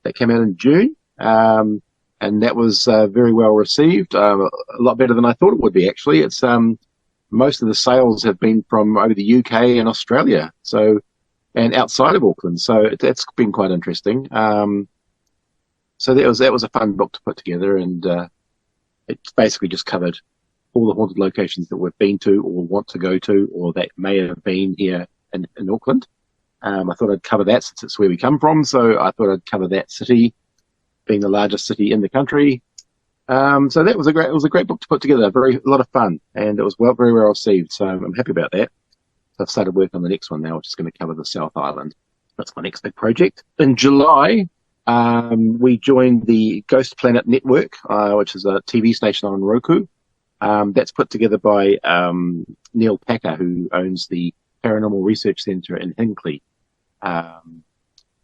that came out in June. And that was very well received. A lot better than I thought it would be, actually. It's most of the sales have been from over the UK and Australia, and outside of Auckland. So that's been quite interesting. So that was a fun book to put together, and it basically just covered all the haunted locations that we've been to or want to go to or that may have been here in Auckland. I thought I'd cover that since it's where we come from, so I thought I'd cover that city, being the largest city in the country. So that was a great book to put together. A lot of fun, and it was very well received. So I'm happy about that. So I've started work on the next one now, which is going to cover the South Island. That's my next big project. In July, we joined the Ghost Planet Network, which is a TV station on Roku. That's put together by Neil Packer, who owns the Paranormal Research Centre in Hinckley.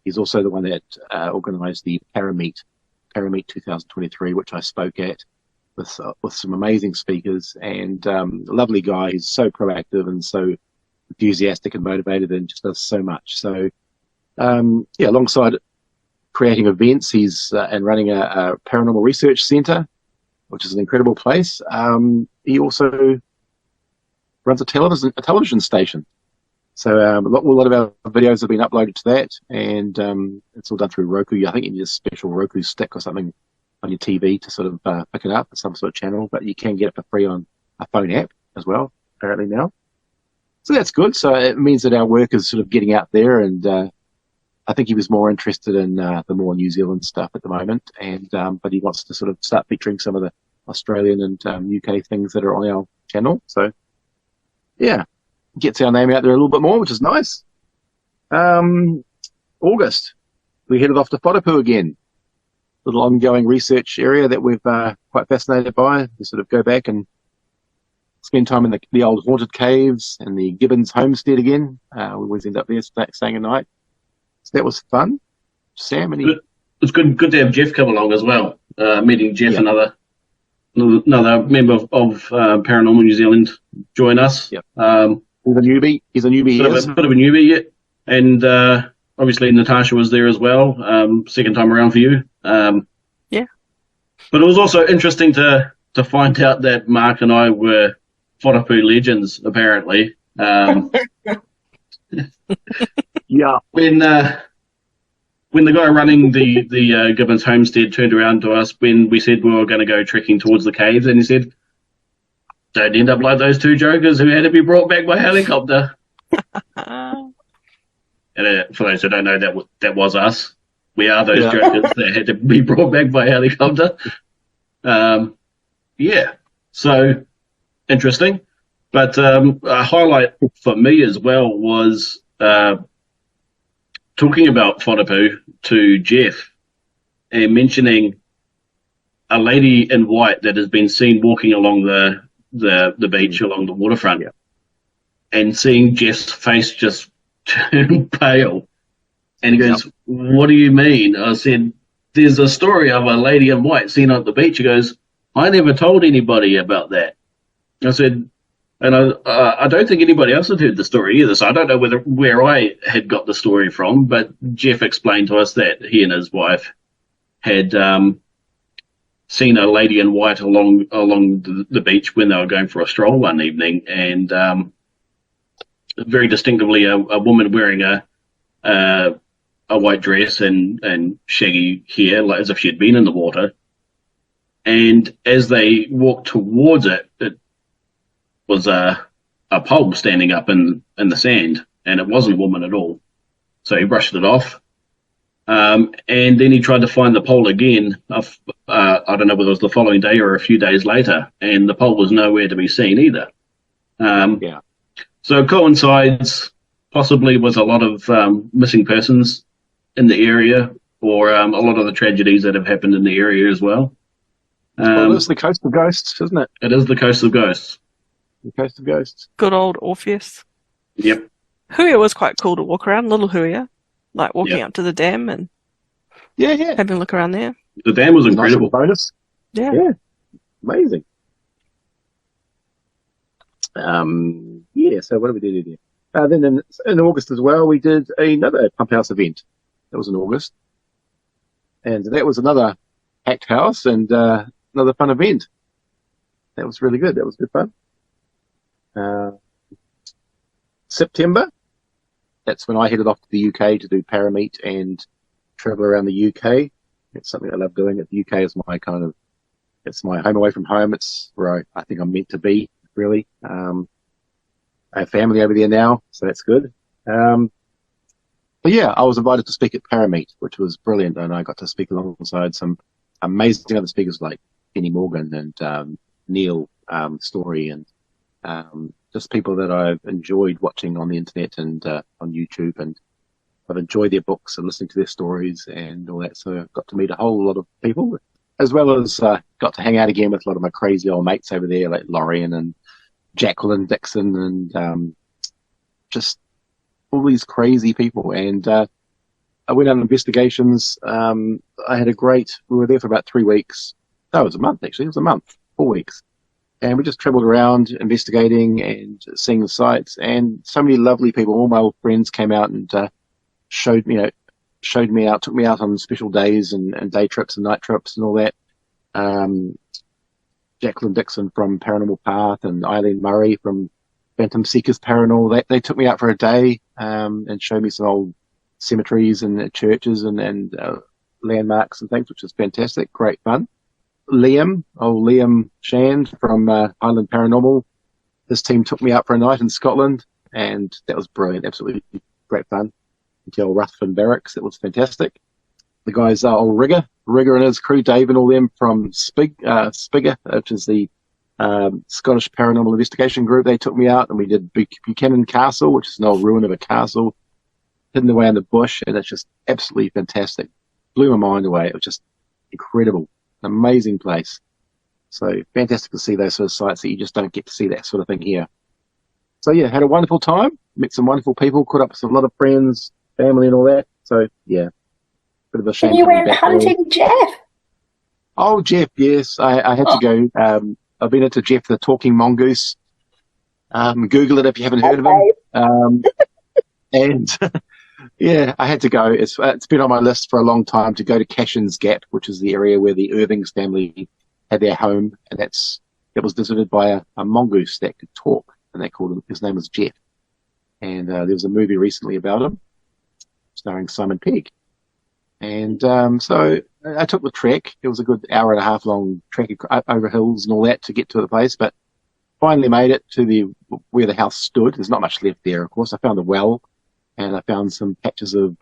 He's also the one that organised the Parameet 2023, which I spoke at with some amazing speakers, and a lovely guy. He's so proactive and so enthusiastic and motivated and just does so much. So alongside creating events, he's and running a paranormal research centre, which is an incredible place. He also runs a television station. So a lot of our videos have been uploaded to that, and it's all done through Roku. I think you need a special Roku stick or something on your TV to sort of pick it up, some sort of channel, but you can get it for free on a phone app as well, apparently now. So that's good. So it means that our work is sort of getting out there, and I think he was more interested in the more New Zealand stuff at the moment, and but he wants to sort of start featuring some of the Australian and UK things that are on our channel. So, yeah. Gets our name out there a little bit more, which is nice. August, we headed off to Whatapu again. Little ongoing research area that we've quite fascinated by. We sort of go back and spend time in the old haunted caves and the Gibbons homestead again. We always end up there staying a night. So that was fun. Sam, it's good to have Jeff come along as well. Meeting Jeff, another member of Paranormal New Zealand, join us. Yep. He's a newbie. He's a newbie. Bit of a newbie, yeah. And obviously Natasha was there as well. Second time around for you. Yeah. But it was also interesting to find out that Mark and I were Whatapu legends, apparently. Yeah. When the guy running the Gibbons homestead turned around to us when we said we were going to go trekking towards the caves, and he said, "Don't end up like those two jokers who had to be brought back by helicopter." And for those who don't know, that was us. We are those jokers that had to be brought back by helicopter. So interesting. But a highlight for me as well was talking about Whatapu to Jeff and mentioning a lady in white that has been seen walking along the beach, along the waterfront, and seeing Jeff's face just turn pale. And he goes, "What do you mean?" I said, "There's a story of a lady in white seen on the beach." He goes, "I never told anybody about that." I said, and I don't think anybody else had heard the story either, so I don't know where I had got the story from, but Jeff explained to us that he and his wife had seen a lady in white along the beach when they were going for a stroll one evening, and very distinctively a woman wearing a white dress and shaggy hair, like as if she had been in the water. And as they walked towards it, it was a pole standing up in the sand, and it wasn't a woman at all. So he brushed it off. And then he tried to find the pole again. I don't know whether it was the following day or a few days later, and the pole was nowhere to be seen either. So it coincides possibly with a lot of missing persons in the area, or a lot of the tragedies that have happened in the area as well. It's the Coast of Ghosts, isn't it? It is the Coast of Ghosts. The Coast of Ghosts. Good old Orpheus. Yep. Huia was quite cool to walk around, little Huia. Like walking up to the dam and having a look around there. The dam was incredible. Nice bonus. Yeah. Amazing. So what did we do there? Then in August as well, we did another Pump House event. That was in August. And that was another packed house and another fun event. That was really good. That was good fun. September, that's when I headed off to the UK to do Parameet and travel around the UK. It's something I love doing. The UK is my it's my home away from home. It's where I think I'm meant to be, really. I have family over there now, so that's good. But yeah, I was invited to speak at Parameet, which was brilliant, and I got to speak alongside some amazing other speakers like Penny Morgan and Neil Story, and just people that I've enjoyed watching on the internet and on YouTube, and I've enjoyed their books and listening to their stories and all that. So I've got to meet a whole lot of people, as well as got to hang out again with a lot of my crazy old mates over there, like Lorraine and Jacqueline Dixon, and just all these crazy people. And I went on investigations. I had we were there for about 3 weeks. No, it was a month, actually. It was a month, 4 weeks. And we just traveled around investigating and seeing the sites, and so many lovely people. All my old friends came out and showed me out, took me out on special days and day trips and night trips and all that. Jacqueline Dixon from Paranormal Path and Eileen Murray from Phantom Seekers Paranormal, they took me out for a day and showed me some old cemeteries and churches and landmarks and things, which was fantastic, great fun. Liam Shand from Highland Paranormal, his team took me out for a night in Scotland, and that was brilliant, absolutely great fun. Until Ruthven Barracks, it was fantastic. The guys, old Rigger and his crew, Dave and all them from Spigger, which is the Scottish Paranormal Investigation Group, they took me out, and we did Buchanan Castle, which is an old ruin of a castle hidden away in the bush, and it's just absolutely fantastic. Blew my mind away. It was just incredible. Amazing place. So fantastic to see those sort of sites that you just don't get to see that sort of thing here. So yeah, had a wonderful time, met some wonderful people, caught up with a lot of friends, family and all that. So yeah, bit of a shame. And you went hunting Jeff? Oh, Jeff, yes, I had to go. I've been into Jeff the Talking Mongoose. Google it if you haven't heard of him. And yeah, I had to go. It's been on my list for a long time to go to Cashin's Gap, which is the area where the Irvings family had their home, and it was visited by a mongoose that could talk, and they called him. His name was Jeff, and there was a movie recently about him, starring Simon Pegg. And so I took the trek. It was a good hour and a half long trek over hills and all that to get to the place, but finally made it to where the house stood. There's not much left there, of course. I found a well, and I found some patches of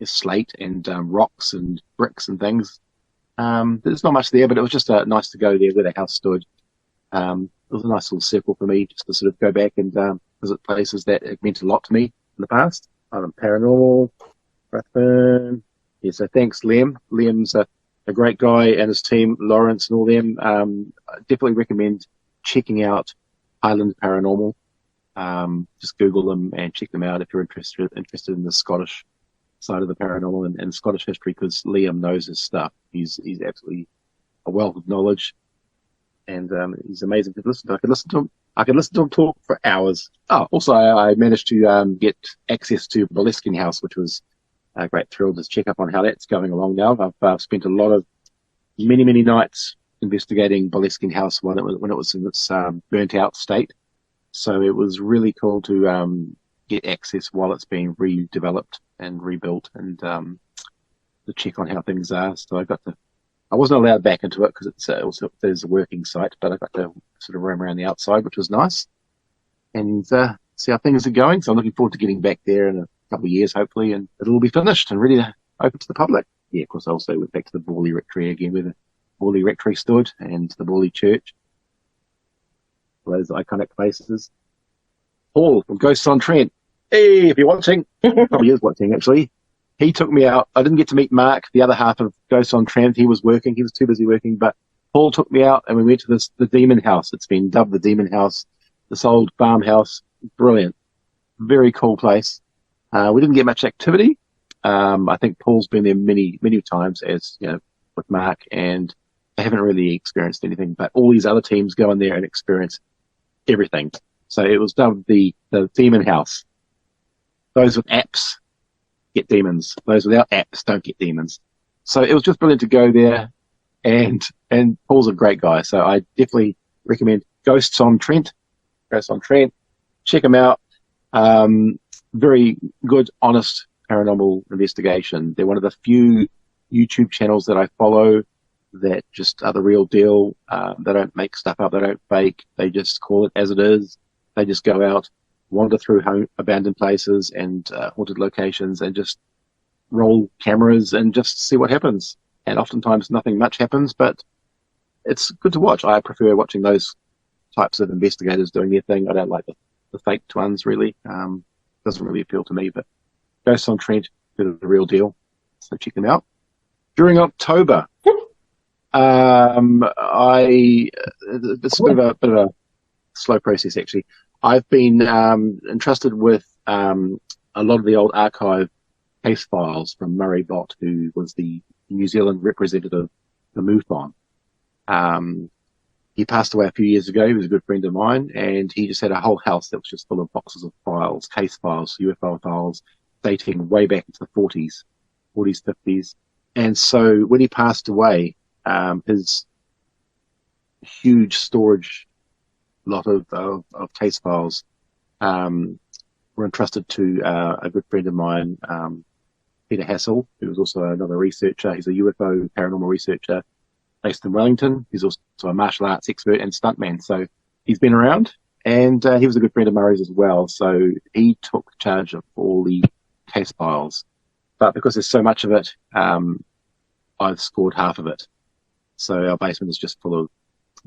slate and rocks and bricks and things. There's not much there, but it was just nice to go there where the house stood. It was a nice little circle for me just to sort of go back and visit places that have meant a lot to me in the past. Paranormal, Ruthven. Yeah, so thanks, Liam. Liam's a great guy, and his team, Lawrence and all them. I definitely recommend checking out Highland Paranormal. Just Google them and check them out if you're interested in the Scottish side of the paranormal and Scottish history, because Liam knows his stuff. He's absolutely a wealth of knowledge, and he's amazing to listen to. I could listen to him talk for hours. Oh, also I managed to get access to Boleskine House, which was a great thrill to check up on how that's going along now. I've spent many nights investigating Boleskine House when it was in its burnt out state. So it was really cool to get access while it's being redeveloped and rebuilt, and to check on how things are. So I wasn't allowed back into it because there's a working site, but I got to sort of roam around the outside, which was nice, and see how things are going. So I'm looking forward to getting back there in a couple of years, hopefully, and it'll all be finished and ready to open to the public. Yeah, of course, I also went back to the Borley Rectory again, where the Borley Rectory stood, and the Borley Church. Those iconic places. Paul from Ghosts on Trent. Hey, if you're watching, probably is watching actually. He took me out. I didn't get to meet Mark, the other half of Ghosts on Trent. He was working. He was too busy working. But Paul took me out, and we went to the Demon House. It's been dubbed the Demon House. This old farmhouse. Brilliant. Very cool place. We didn't get much activity. I think Paul's been there many times, as you know, with Mark, and they haven't really experienced anything. But all these other teams go in there and experience everything. So it was dubbed the Demon House. Those with apps get demons. Those without apps don't get demons. So it was just brilliant to go there, and Paul's a great guy. So I definitely recommend Ghosts on Trent. Ghosts on Trent. Check them out. Very good, honest paranormal investigation. They're one of the few YouTube channels that I follow that just are the real deal. They don't make stuff up. They don't fake. They just call it as it is. They just go out, wander through abandoned places and haunted locations, and just roll cameras and just see what happens. And oftentimes nothing much happens, but it's good to watch. I prefer watching those types of investigators doing their thing. I don't like the faked ones, really. Doesn't really appeal to me, but Ghosts on Trent, they're the real deal. So check them out. During October, it's a bit of a slow process, actually. I've been entrusted with a lot of the old archive case files from Murray Bott, who was the New Zealand representative for MUFON. He passed away a few years ago. He was a good friend of mine, and he just had a whole house that was just full of boxes of files, case files, UFO files, dating way back into the 40s, 50s. And so when he passed away, his huge storage lot of case files were entrusted to a good friend of mine, Peter Hassel, who was also another researcher. He's a UFO paranormal researcher based in Wellington. He's also a martial arts expert and stuntman. So he's been around, and he was a good friend of Murray's as well. So he took charge of all the case files. But because there's so much of it, I've scored half of it. So our basement is just full of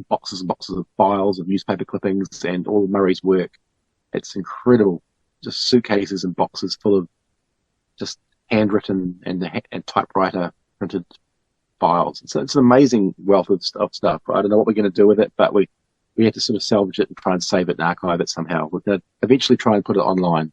boxes and boxes of files, of newspaper clippings, and all of Murray's work. It's incredible. Just suitcases and boxes full of just handwritten and typewriter printed files. So it's an amazing wealth of stuff. I don't know what we're going to do with it, but we have to sort of salvage it and try and save it and archive it somehow. We're going to eventually try and put it online.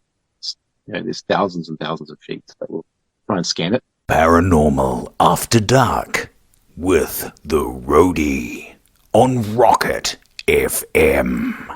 There's thousands and thousands of sheets, but we'll try and scan it. Paranormal After Dark with the Roadie on Rocket FM.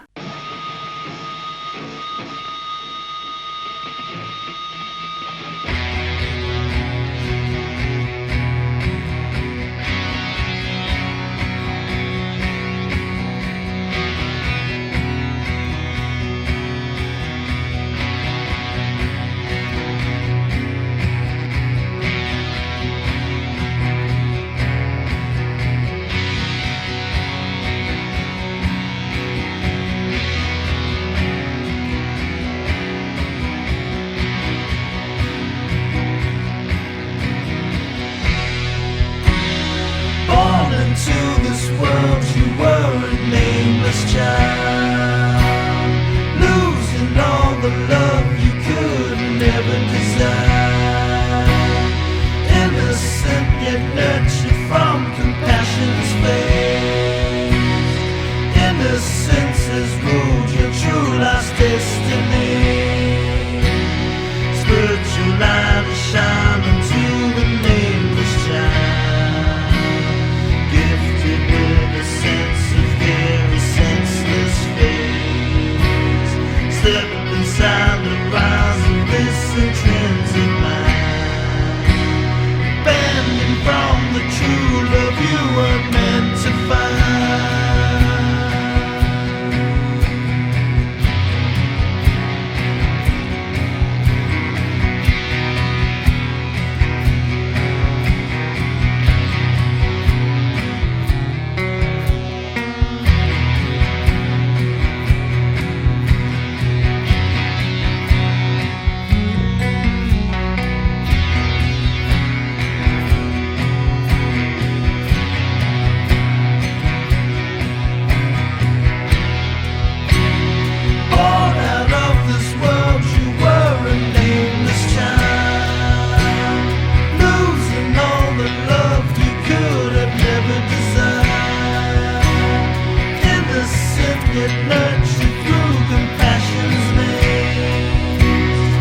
it nurtured through compassion's veins.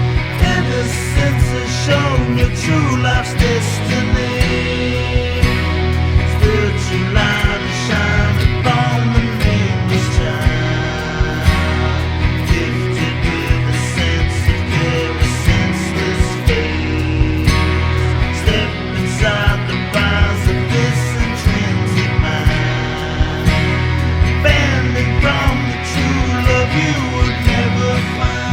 Innocence has shown your true life's destiny. Spiritual light has shined upon the nameless child, gifted with a sense of care, a senseless faith. Step inside the bars of this intrinsic mind, banding from the true love you would never find.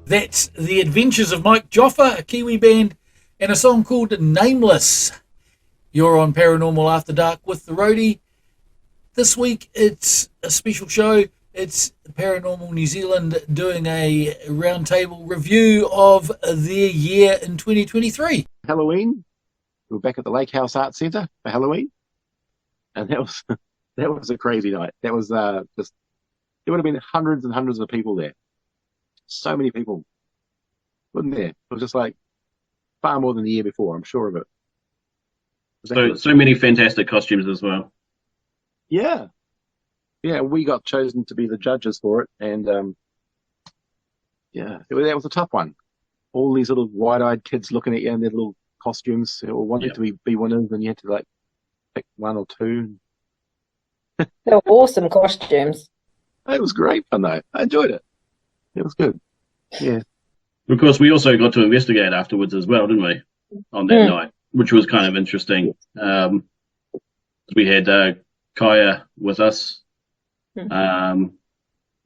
That's The Adventures of Mike Joffa, a Kiwi band, and a song called Nameless. You're on Paranormal After Dark with the Roadie. This week it's a special show. It's Paranormal New Zealand doing a roundtable review of their year in 2023. Halloween, we were back at the Lake House Arts Centre for Halloween, and that was a crazy night. That was just, there would have been hundreds and hundreds of people there. So many people, wasn't there? It was just like far more than the year before, I'm sure of it. So many fantastic costumes as well. Yeah, we got chosen to be the judges for it, and that was a tough one. All these little wide-eyed kids looking at you in their little costumes, all wanting to be winners, and you had to like pick one or two. They were awesome costumes. It was great fun though. I enjoyed it. It was good. Yeah. Of course, we also got to investigate afterwards as well, didn't we? On that night, which was kind of interesting. We had Kaya with us. So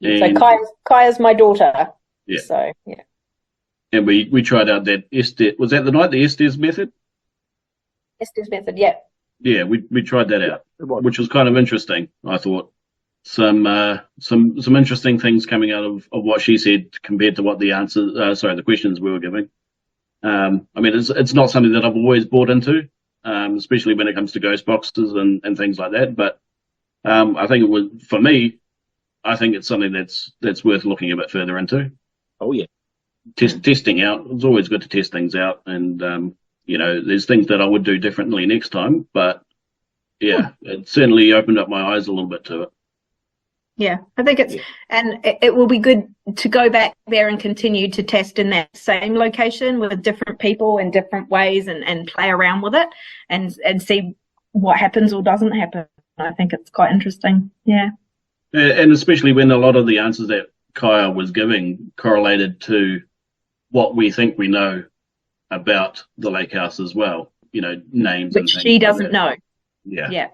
Kaya's my daughter. Yeah. So yeah. And we tried out that Estes. Was that the night, the Estes method? Estes method, yeah. Yeah, we tried that out, which was kind of interesting. I thought some interesting things coming out of what she said compared to what the the questions we were giving. I mean, it's not something that I've always bought into, especially when it comes to ghost boxes and things like that. But I think it was, for me, I think it's something that's worth looking a bit further into. Oh yeah. Testing out. It's always good to test things out, and there's things that I would do differently next time. But yeah, it certainly opened up my eyes a little bit to it. Yeah, I think it will be good to go back there and continue to test in that same location with different people in different ways and play around with it and see what happens or doesn't happen. I think it's quite interesting. Yeah. And especially when a lot of the answers that Kaya was giving correlated to what we think we know about the lake house as well. Names which and things she doesn't know. Yeah.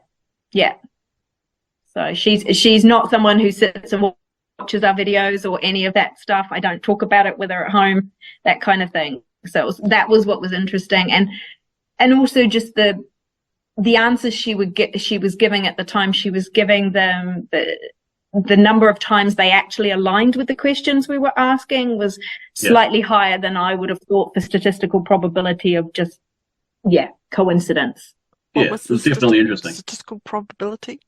So she's not someone who sits and watches our videos or any of that stuff. I don't talk about it with her at home, that kind of thing. So that was what was interesting, and also just the answers she was giving at the time. She was giving them the number of times they actually aligned with the questions we were asking was slightly higher than I would have thought for statistical probability of just coincidence. Yeah, it's definitely interesting. Statistical probability.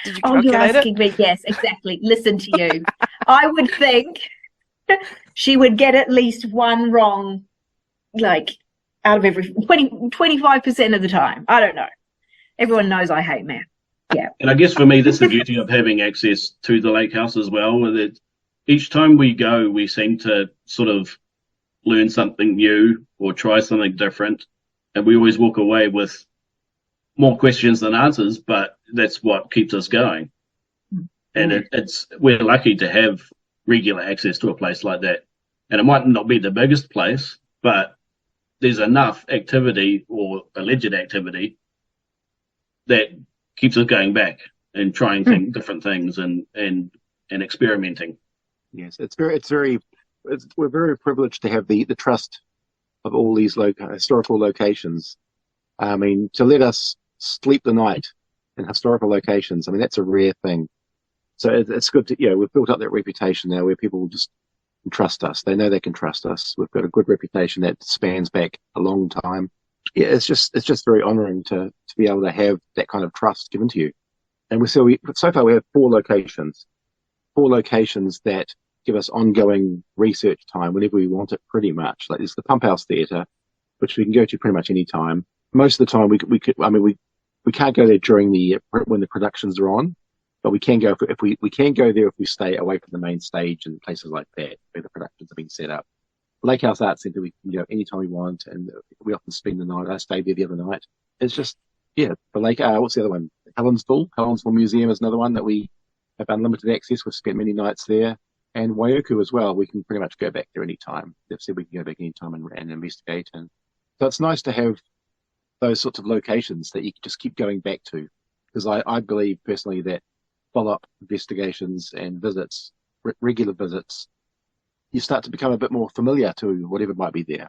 Did you you're calculate asking me? Yes, exactly. Listen to you. I would think she would get at least one wrong, like out of every 25% of the time. I don't know. Everyone knows I hate math. Yeah. And I guess for me, that's the beauty of having access to the lake house as well. That each time we go, we seem to sort of learn something new or try something different. And we always walk away with more questions than answers, but that's what keeps us going. And we're lucky to have regular access to a place like that. And it might not be the biggest place, but there's enough activity or alleged activity that keeps us going back and trying different things and experimenting. Yes, we're very privileged to have the trust of all these historical locations. I mean, to let us sleep the night in historical locations, I mean, that's a rare thing. So it's good to, we've built up that reputation now where people just trust us. They know they can trust us. We've got a good reputation that spans back a long time. Yeah, it's just very honouring to be able to have that kind of trust given to you. And so far we have four locations that give us ongoing research time whenever we want it, pretty much. Like there's the Pump House Theatre, which we can go to pretty much any time. Most of the time we can't go there during when the productions are on, but we can go if we can go there if we stay away from the main stage and places like that where the productions have been set up. Lake House Arts Centre, we can go anytime we want, and we often spend the night. I stayed there the other night. It's just, the lake. What's the other one? Helensville Museum is another one that we have unlimited access. We've spent many nights there, and Waiuku as well. We can pretty much go back there anytime. They've said we can go back anytime and investigate, and so it's nice to have those sorts of locations that you can just keep going back to, because I believe personally that follow-up investigations and visits, regular visits, you start to become a bit more familiar to whatever might be there,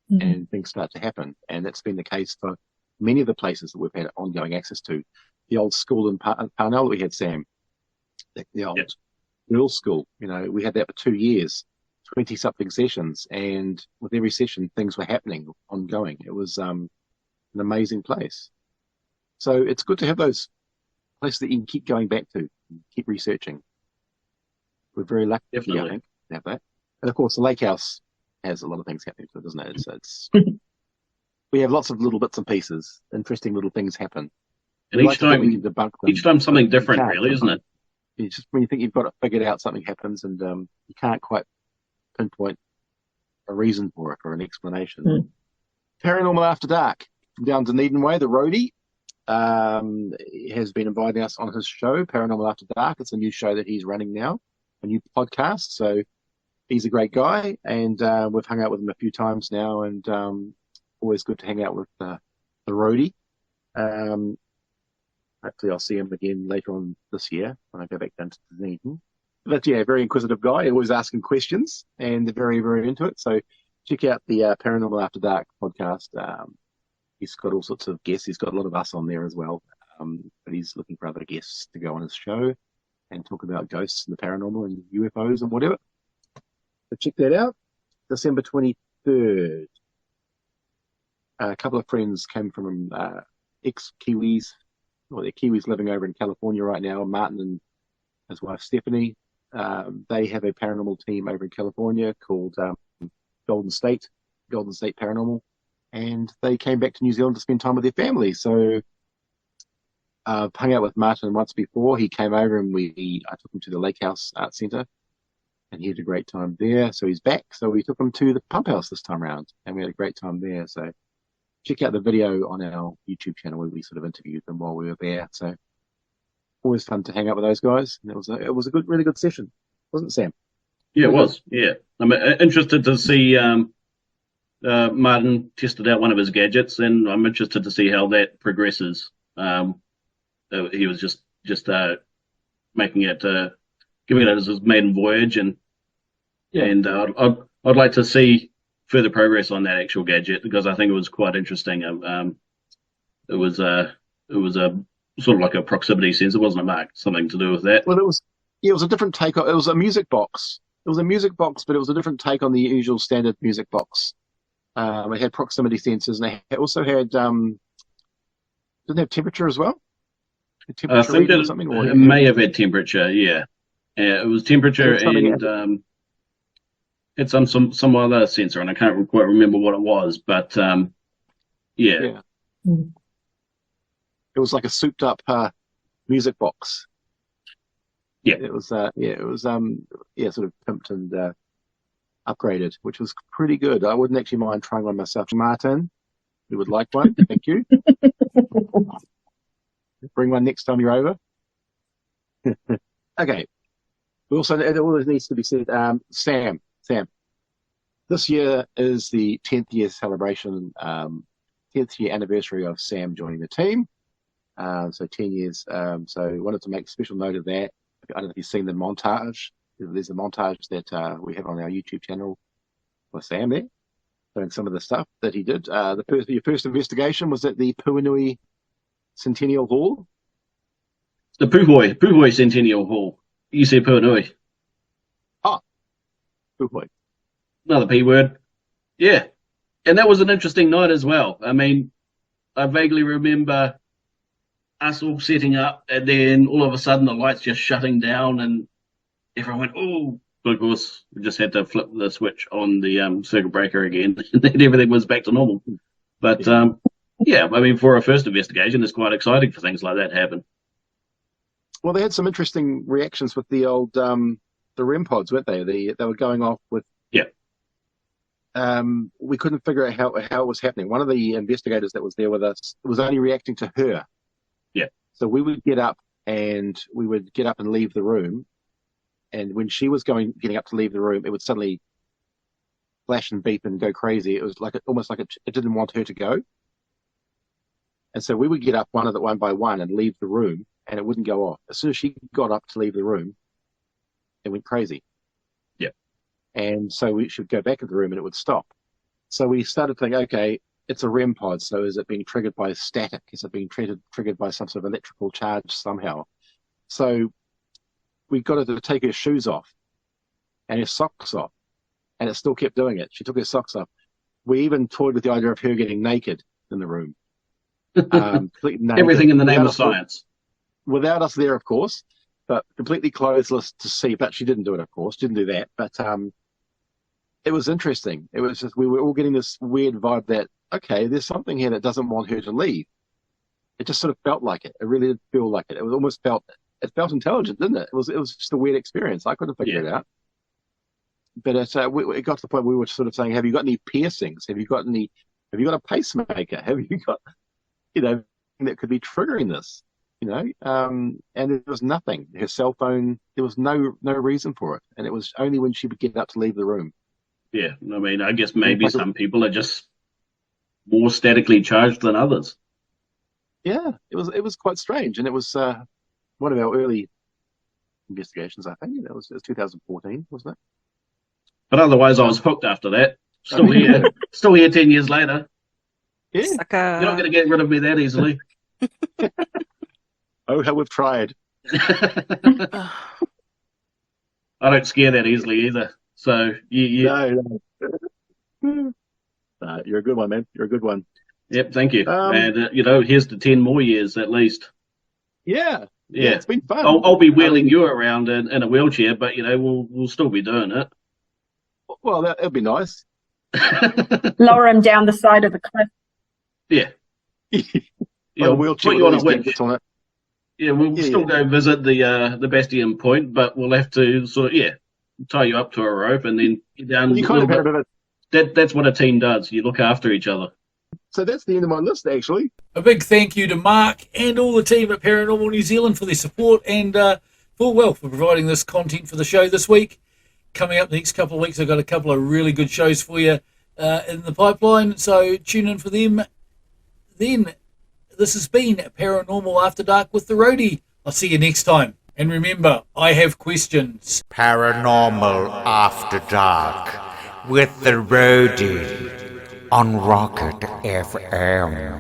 and things start to happen. And that's been the case for many of the places that we've had ongoing access to. The old school in Parnell that we had, Sam, the old girls' school, we had that for 2 years, 20-something sessions, and with every session, things were happening ongoing. It was an amazing place. So it's good to have those places that you can keep going back to, keep researching. We're very lucky, I think, to have that. And of course, the lake house has a lot of things happening to it, doesn't it? It's we have lots of little bits and pieces, interesting little things happen. And each time something different, really, isn't it? It's just when you think you've got it figured out, something happens, and you can't quite pinpoint a reason for it or an explanation. Paranormal After Dark from down Dunedin Way, the Roadie, has been inviting us on his show, Paranormal After Dark. It's a new show that he's running now, a new podcast. So he's a great guy, and we've hung out with him a few times now, and always good to hang out with the Roadie. Hopefully I'll see him again later on this year when I go back down to Dunedin. But yeah, very inquisitive guy, always asking questions, and very, very into it. So check out the Paranormal After Dark podcast. He's got all sorts of guests. He's got a lot of us on there as well. But he's looking for other guests to go on his show and talk about ghosts and the paranormal and UFOs and whatever. So check that out. December 23rd. A couple of friends came from ex-Kiwis. Well, they're Kiwis living over in California right now. Martin and his wife Stephanie. They have a paranormal team over in California called Golden State Paranormal. And they came back to New Zealand to spend time with their family. So I've hung out with Martin once before. He came over and I took him to the Lake House Art Centre, and he had a great time there. So he's back. So we took him to the Pump House this time around, and we had a great time there. So check out the video on our YouTube channel where we sort of interviewed them while we were there. So always fun to hang out with those guys. And it was a really good session, wasn't it, Sam? Yeah, it was. Yeah, I'm interested to see. Martin tested out one of his gadgets, and I'm interested to see how that progresses. He was just making it, giving it as his maiden voyage, and I'd like to see further progress on that actual gadget because I think it was quite interesting. It was a sort of like a proximity sensor, wasn't it, Mark? Something to do with that. Well, it was a different take. It was a music box. It was a music box, but it was a different take on the usual standard music box. It had proximity sensors, and it also had didn't it have temperature as well? I think it may have had temperature. Yeah, it was temperature and had some other sensor, and I can't quite remember what it was, but yeah. It was like a souped up music box. Yeah, it was sort of pimped and upgraded, which was pretty good. I wouldn't actually mind trying one myself. Martin, you would like one? Thank you. Bring one next time you're over. Okay. We also, it always needs to be said, Sam, this year is the 10th year celebration, 10th year anniversary of Sam joining the team. So 10 years. So I wanted to make a special note of that. I don't know if you've seen the montage. There's a montage that we have on our YouTube channel for Sam there, doing some of the stuff that he did. Your first investigation was at the Puinui Centennial Hall. The Puhoi Centennial Hall. You said Puinui. Oh, Puhoi. Another P word. Yeah. And that was an interesting night as well. I mean, I vaguely remember us all setting up, and then all of a sudden the lights just shutting down, and everyone went, oh, but of course, we just had to flip the switch on the circuit breaker again, and then everything was back to normal. But, yeah, I mean, for a first investigation, it's quite exciting for things like that to happen. Well, they had some interesting reactions with the old the REM pods, weren't they? They were going off with... Yeah. We couldn't figure out how it was happening. One of the investigators that was there with us was only reacting to her. Yeah. So we would get up and leave the room. And when she was getting up to leave the room, it would suddenly flash and beep and go crazy. It was almost like it didn't want her to go. And so we would get up one by one and leave the room, and it wouldn't go off. As soon as she got up to leave the room, it went crazy. Yeah. And so we should go back in the room and it would stop. So we started thinking, okay, it's a REM pod. So is it being triggered by static? Is it being triggered by some sort of electrical charge somehow? So we got her to take her shoes off and her socks off, and it still kept doing it. She took her socks off. We even toyed with the idea of her getting naked in the room. Everything in the name of science. Without us there, of course, but completely clothesless to see. But she didn't do it, of course. Didn't do that. But it was interesting. It was just we were all getting this weird vibe that, okay, there's something here that doesn't want her to leave. It just sort of felt like it. It really did feel like it. It was almost felt intelligent, didn't it? It was just a weird experience. I couldn't figure it out. But it got to the point we were sort of saying, have you got any piercings? Have you got a pacemaker? Have you got, that could be triggering this? and there was nothing. Her cell phone, there was no reason for it, and it was only when she would get up to leave the room. Yeah, I mean, I guess maybe some people are just more statically charged than others. Yeah, it was quite strange, and it was one of our early investigations. I think it was 2014, wasn't it? But otherwise, I was hooked after that. Still here, still here 10 years later. Yeah, Sucker. You're not going to get rid of me that easily. Oh, how we've tried. I don't scare that easily either. So No. You're a good one, man. You're a good one. Yep, thank you. And here's to 10 more years at least. Yeah, it's been fun. I'll be wheeling you around in a wheelchair, but we'll still be doing it. Well, that'd be nice. Lower him down the side of the cliff. Yeah. A wheelchair put you on a with winch. on it. Yeah, we'll still go visit the Bastion Point, but we'll have to tie you up to a rope and then get down. You kind of have a bit. That's what a team does. You look after each other. So that's the end of my list, actually. A big thank you to Mark and all the team at Paranormal New Zealand for their support and for providing this content for the show this week. Coming up the next couple of weeks, I've got a couple of really good shows for you in the pipeline, so tune in for them. Then, this has been Paranormal After Dark with the Roadie. I'll see you next time. And remember, I have questions. Paranormal After Dark with the Roadie on Rocket FM.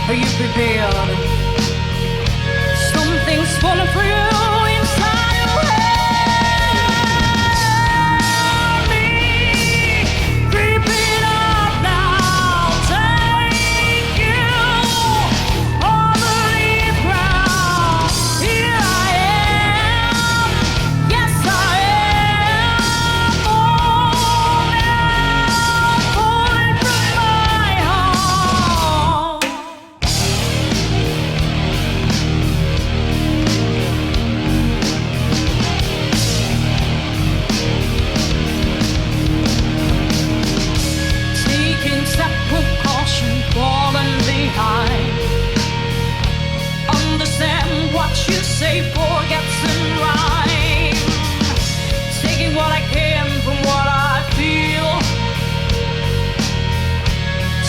Are you prepared? Something's falling for you inside your head. Me creeping up now, take you over the ground. Here I am, yes I am, falling from my heart. Taking step precaution, falling behind. Understand what you say, forgets and rhyme. Taking what I can from what I feel.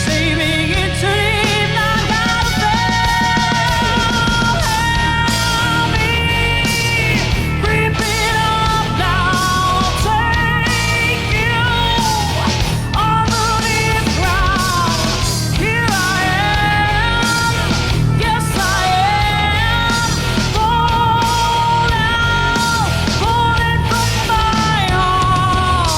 Saving it to leave, not gotta fail. Me creeping up now, take you over the ground. Here I am, yes I am, falling from my heart.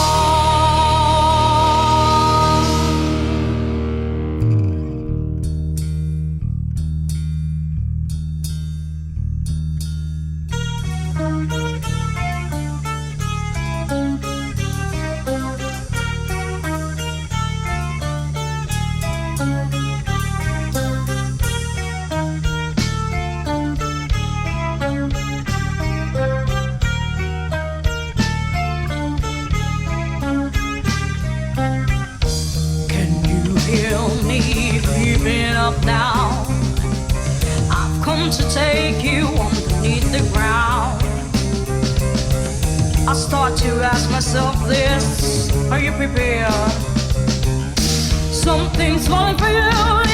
Can you hear me creeping up now? I've come to take you underneath the ground. I start to ask myself this: are you prepared? Something's falling for you.